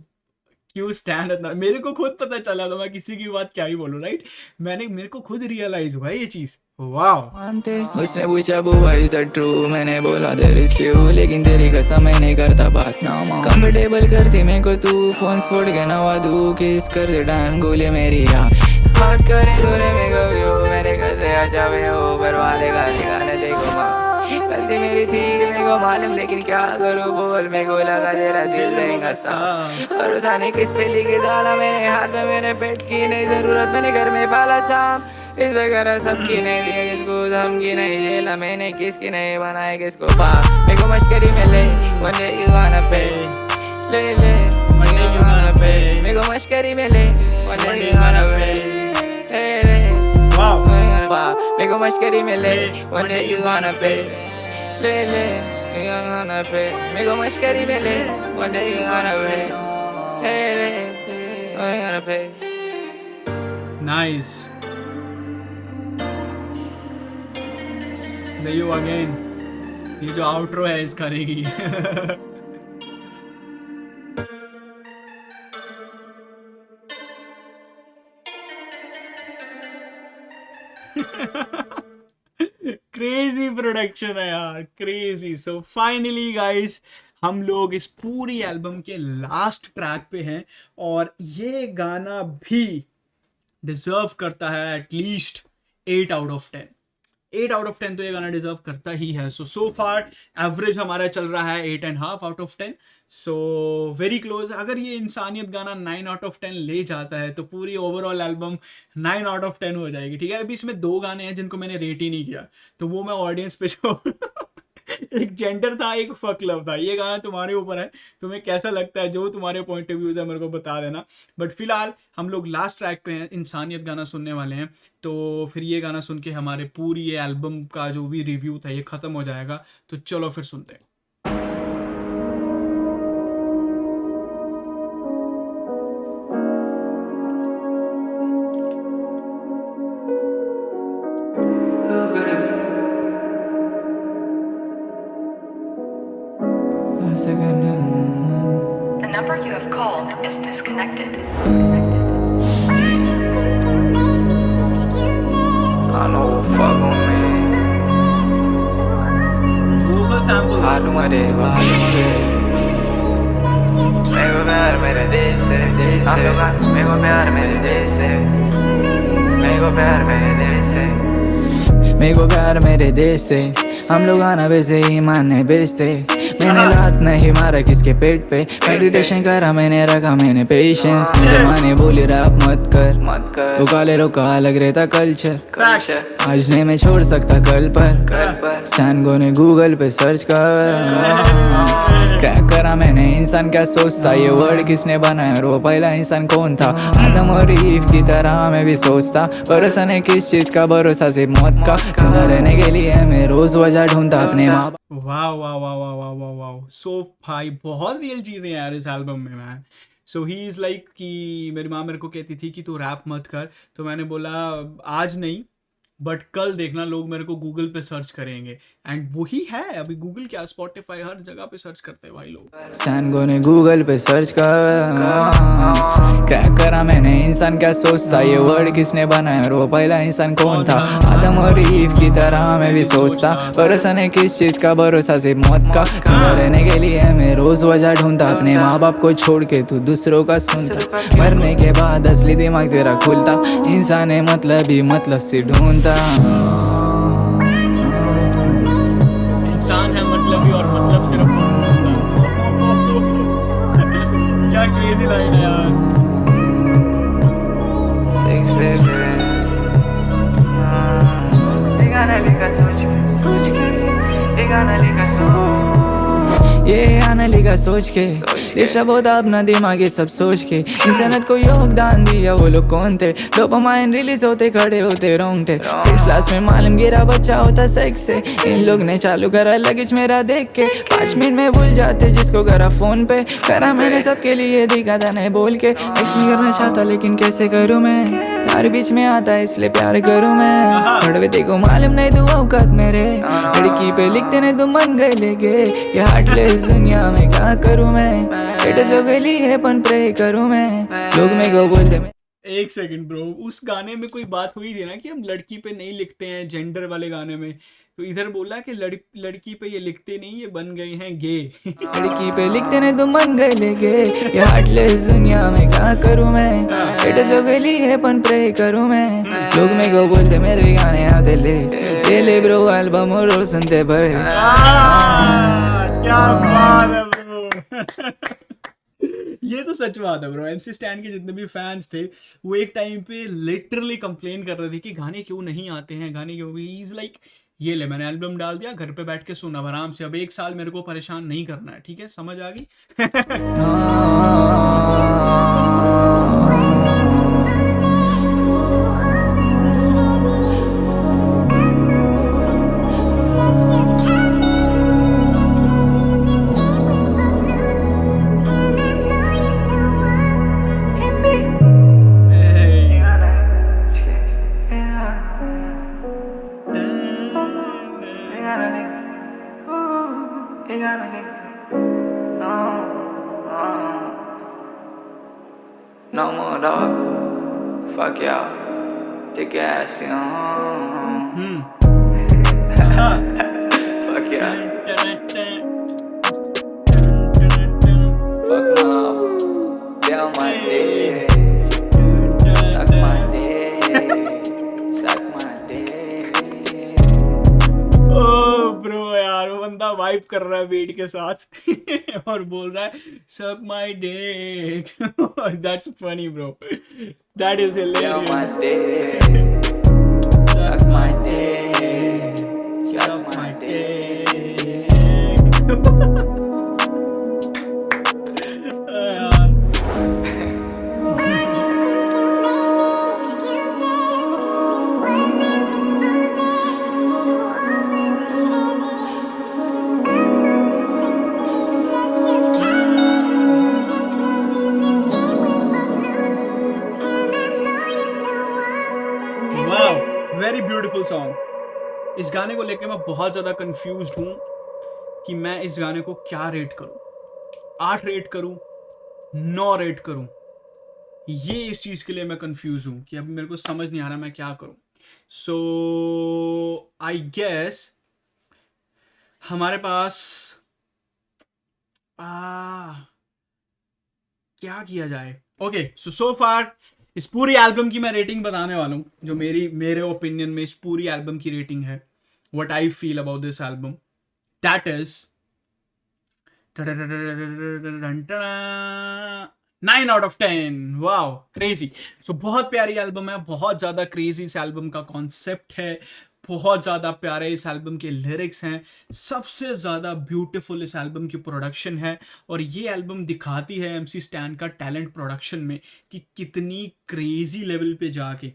क्यों स्टैंड इतना मेरे को खुद पता चला तो मैं किसी की बात क्या ही बोलूं राइट मेरे को खुद रियलाइज हुआ ये चीज वाह उसने पूछा बुआ इज दैट ट्रू मैंने बोला देयर इज फ्यू लेकिन तेरी कसम मैं नहीं करता बात कंफर्टेबल करती मेरे को तू फोन फोड़ के नवा दू किस कर दे टाइम गोले मेरी यार हट करे दूरे में गयो मेरे कैसे अच्छा वे ऊपर वाले गाने देखो माँ गलती मेरी थी मेरे को मालूम लेकिन क्या करूँ बोल मेरे को लगा तेरा दिल रहेगा साफ भरोसा नहीं किस पे लिखे डाला मैंने हाथ में मेरे पेट की नहीं जरूरत मैंने घर में पाला सांप इस वगैरह सबकी नहीं दिया किसको धमकी नहीं झेला मैंने किसकी नहीं बनाया किसको पा मेरे को मश्करी में ले one day you gonna pay ले one day you gonna pay मेरे को मश्करी में ले one day you gonna pay ले मेरे को मश्करी में ले one day you gonna pay ले you gonna pay मेरे को मश्करी में ले one day you gonna pay. Hey, when you gonna pay? Nice, you again, ये जो आउट्रो है इस गाने की क्रेजी प्रोडक्शन है यार, क्रेजी। सो फाइनली गाइस, हम लोग इस पूरी एल्बम के लास्ट ट्रैक पे हैं और ये गाना भी डिजर्व करता है at least 8 out of 10। 8 out of 10 तो ये गाना डिजर्व करता ही है। सो फार एवरेज हमारा चल रहा है 8.5 out of 10। So very close. अगर ये इंसानियत गाना 9 आउट ऑफ 10 ले जाता है तो पूरी ओवरऑल एल्बम 9 आउट ऑफ 10 हो जाएगी। ठीक है, अभी इसमें 2 गाने हैं जिनको मैंने रेट ही नहीं किया, तो वो मैं ऑडियंस पे छोड़ एक जेंडर था, एक फक लव था। ये गाना तुम्हारे ऊपर है, तुम्हें कैसा लगता है, जो तुम्हारे पॉइंट ऑफ व्यूज है मेरे को बता देना। बट फिलहाल हम लोग लास्ट ट्रैक पे हैं, इंसानियत गाना सुनने वाले हैं, तो फिर ये गाना सुन के हमारे पूरी ये एल्बम का जो भी रिव्यू था ये ख़त्म हो जाएगा। तो चलो फिर सुनते हैं। The number you have called is disconnected. I know fuck on me. Vocal samples. मेरे प्यार मेरे देश से, मेरे को प्यार मेरे देश से, मेरे को प्यार मेरे देश से, मेरे को प्यार मेरे देश से। हम लोग आना बेचे ईमान नहीं बेचते। मैंने लात नहीं मारा किसके पेट पे, मेडिटेशन करा मैंने, रखा मैंने पेशेंस। मेरे माँ ने बोली रैप मत कर, वो काले रोका अलग रहता कल्चर। आज नहीं मैं छोड़ सकता कल पर, स्टैंगो ने गूगल पे सर्च कर। क्रैक करा मैंने इंसान क्या सोचता, ये वर्ड किसने बनाया और वो पहला इंसान कौन था। आदम और ईव की तरह मैं भी सोचता, भरोसा नहीं किस चीज का, भरोसा सिर्फ मौत का। जिंदा रहने के लिए मैं रोज वजह ढूंढता अपने माँ। वाह वाह वाह वाह वाह वाह वाह। सो भाई बहुत रियल चीज़ें हैं यार इस एल्बम में man. So he is like कि मेरी माँ मेरे को कहती थी कि तू रैप मत कर, तो मैंने बोला आज नहीं बट कल देखना लोग मेरे को गूगल पे सर्च करेंगे, एंड वही है। अभी गूगल क्या, स्पॉटिफाई हर जगह पे सर्च करते हैं भाई लोग। स्टैंगो ने गूगल पे सर्च कर। क्रैक करा मैंने इंसान क्या सोचता, ये वर्ड किसने बनाया और वो पहला इंसान कौन था। आदम और ईव की तरह मैं भी सोचता, भरोसा नहीं किस चीज का, भरोसा सिर्फ मौत का। जिंदा रहने के लिए मैं रोज वजह ढूंढता, अपने माँ बाप को छोड़ के तू दूसरों का सुनता। मरने के बाद असली दिमाग तेरा खुलता, इंसान है मतलब ही मतलब से ढूंढता। इंसान है मतलब ही और मतलब सिर्फ क्या क्रेजी लाइन है यार। ये आना लिखा सोच के, डिस्टर्ब होता अपना दिमाग ये सब सोच के। इंसानियत को योगदान दिया वो लोग कौन थे, डोपामाइन रिलीज होते खड़े होते रोंगटे। 6 क्लास में मालूम गिरा बच्चा होता सेक्स से, इन लोग ने चालू करा लगेज मेरा देख के। 5 मिनट में भूल जाते जिसको करा फोन पे, करा मैंने सबके लिए दिखा था नहीं बोल के। ऐसा नहीं करना चाहता लेकिन कैसे करूँ मैं, यार बीच में आता है इसलिए प्यार करूँ मैं। बड़वे देखो मालूम नहीं तू औकात मेरे, लड़की पे लिखते नहीं तो मन गए लेके। ये हार्टलेस दुनिया में क्या करूँ मैं, बेटा जो गली है पन प्रे करूँ मैं। लोग मेरे को बोलते मैं। एक सेकंड ब्रो, उस गाने में कोई बात हुई थी ना कि हम लड़की पे नहीं लिखते हैं, जेंडर वाले गाने में, तो इधर बोला कि लड़की पे ये लिखते नहीं, ये बन गए हैं गे। लड़की पे लिखते नहीं तो मन गए लेके, ये हार्टलेस दुनिया में क्या करूँ मैं, बेटा जो गली है पन प्रे करूँ मैं। लोग मेरे को बोलते मेरे गाने आते ले ब्रो एल्बम और सुनते पर। क्या बात है ब्रो। ये तो सच बात है ब्रो। MC स्टैन के जितने भी फैंस थे वो एक टाइम पे लिटरली कंप्लेन कर रहे थे कि गाने क्यों नहीं आते हैं, गाने क्यों। ही इज लाइक ये ले मैंने एल्बम डाल दिया, घर पे बैठ के सुना आराम से, अब 1 साल मेरे को परेशान नहीं करना है। ठीक है, समझ आ गई। No more dog. Fuck y'all. Take your ass, you know. Fuck y'all. Fuck my They on my dick. Suck my dick. Suck my dick. ओ ब्रो यार वो बंदा वाइब कर रहा है बीट के साथ और बोल रहा है suck my dick. That's funny bro. That is They on my hilarious. dick. Suck my dick. Suck my dick. यार वाओ वेरी ब्यूटीफुल सॉन्ग. इस गाने को लेके मैं बहुत ज़्यादा कंफ्यूज्ड हूँ कि मैं इस गाने को क्या रेट करूँ. 8 रेट करूँ, 9 रेट करूँ. ये इस चीज़ के लिए मैं कंफ्यूज हूँ कि अभी मेरे को समझ नहीं आ रहा मैं क्या करूँ. सो आई गेस हमारे पास क्या किया जाए. ओके सो फार इस पूरी एल्बम की मैं रेटिंग बताने वाला हूँ जो मेरे ओपिनियन में इस पूरी एल्बम की रेटिंग है. What I feel about this album that is 9 out of 10. Wow crazy. So बहुत प्यारी एल्बम है, बहुत ज़्यादा क्रेजी इस एल्बम का कॉन्सेप्ट है, बहुत ज़्यादा प्यारे इस एल्बम के लिरिक्स हैं, सबसे ज़्यादा ब्यूटीफुल इस एल्बम की प्रोडक्शन है. और ये एल्बम दिखाती है MC स्टैन का टैलेंट प्रोडक्शन में कि कितनी क्रेजी लेवल पे जाके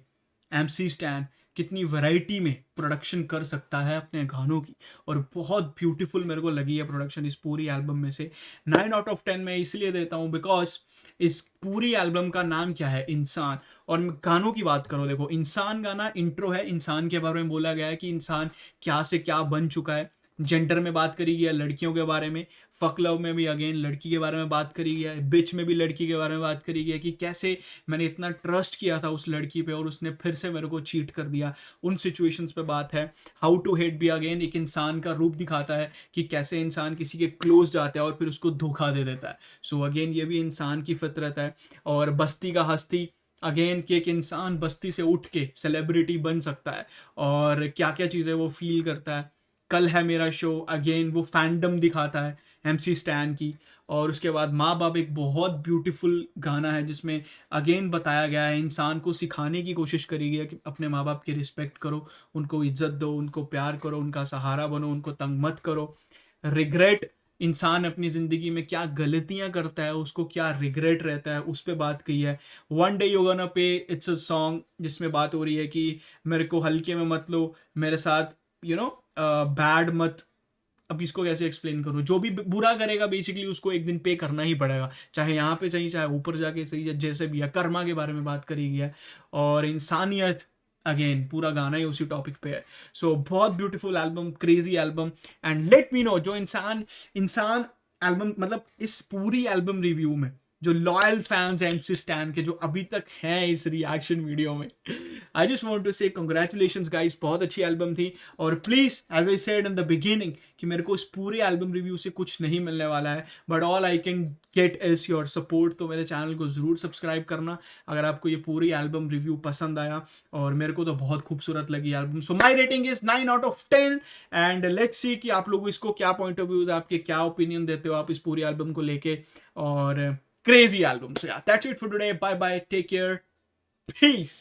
MC स्टैन कितनी वैरायटी में प्रोडक्शन कर सकता है अपने गानों की. और बहुत ब्यूटीफुल मेरे को लगी है प्रोडक्शन इस पूरी एल्बम में से. 9 out of 10 मैं इसलिए देता हूँ बिकॉज इस पूरी एल्बम का नाम क्या है, इंसान. और गानों की बात करो, देखो इंसान गाना इंट्रो है, इंसान के बारे में बोला गया है कि इंसान क्या से क्या बन चुका है. जेंडर में बात करी गई है, लड़कियों के बारे में. फक लव में भी अगेन लड़की के बारे में बात करी गई है. बिच में भी लड़की के बारे में बात करी गई है कि कैसे मैंने इतना ट्रस्ट किया था उस लड़की पे और उसने फिर से मेरे को चीट कर दिया. उन सिचुएशंस पे बात है. हाउ टू हेट भी अगेन एक इंसान का रूप दिखाता है कि कैसे इंसान किसी के क्लोज जाता है और फिर उसको धोखा दे देता है. सो अगेन ये भी इंसान की फितरत है. और बस्ती का हस्ती अगेन कि एक इंसान बस्ती से उठ के सेलिब्रिटी बन सकता है और क्या क्या चीज़ें वो फील करता है. कल है मेरा शो अगेन वो फैंडम दिखाता है MC स्टैन की. और उसके बाद माँ बाप एक बहुत ब्यूटीफुल गाना है जिसमें अगेन बताया गया है, इंसान को सिखाने की कोशिश करी गई है कि अपने माँ बाप की रिस्पेक्ट करो, उनको इज्जत दो, उनको प्यार करो, उनका सहारा बनो, उनको तंग मत करो. रिग्रेट, इंसान अपनी ज़िंदगी में क्या गलतियां करता है उसको क्या रिग्रेट रहता है, उस पर बात की है. वन डे यू गोना पे, इट्स अ सॉन्ग जिसमें बात हो रही है कि मेरे को हल्के में मत लो, मेरे साथ बैड मत. अब इसको कैसे एक्सप्लेन करूँ, जो भी बुरा करेगा बेसिकली उसको एक दिन पे करना ही पड़ेगा, चाहे यहाँ पे सही चाहे ऊपर जाके सही, या जैसे भी. या कर्मा के बारे में बात करी गई है और इंसानियत अगेन पूरा गाना ही उसी टॉपिक पे है. सो बहुत beautiful album, crazy album. And let me know जो इंसान एल्बम मतलब इस पूरी एल्बम रिव्यू में जो लॉयल फैंस हैं MC स्टैन के जो अभी तक हैं इस रिएक्शन वीडियो में, I just want to say congratulations guys. बहुत अच्छी एल्बम थी. और please as I said in the beginning कि मेरे को इस पूरे एल्बम रिव्यू से कुछ नहीं मिलने वाला है, but all I can get is your support. तो मेरे चैनल को ज़रूर सब्सक्राइब करना अगर आपको ये पूरी एल्बम रिव्यू पसंद आया. और मेरे को तो बहुत खूबसूरत लगी album. So my rating is 9 out of 10. And let's see कि आप लोग इसको क्या पॉइंट ऑफ व्यूज, आपके क्या ओपिनियन देते हो आप इस पूरी एल्बम को लेके. और crazy album. So yeah, that's it for today. Bye bye. Take care. Peace.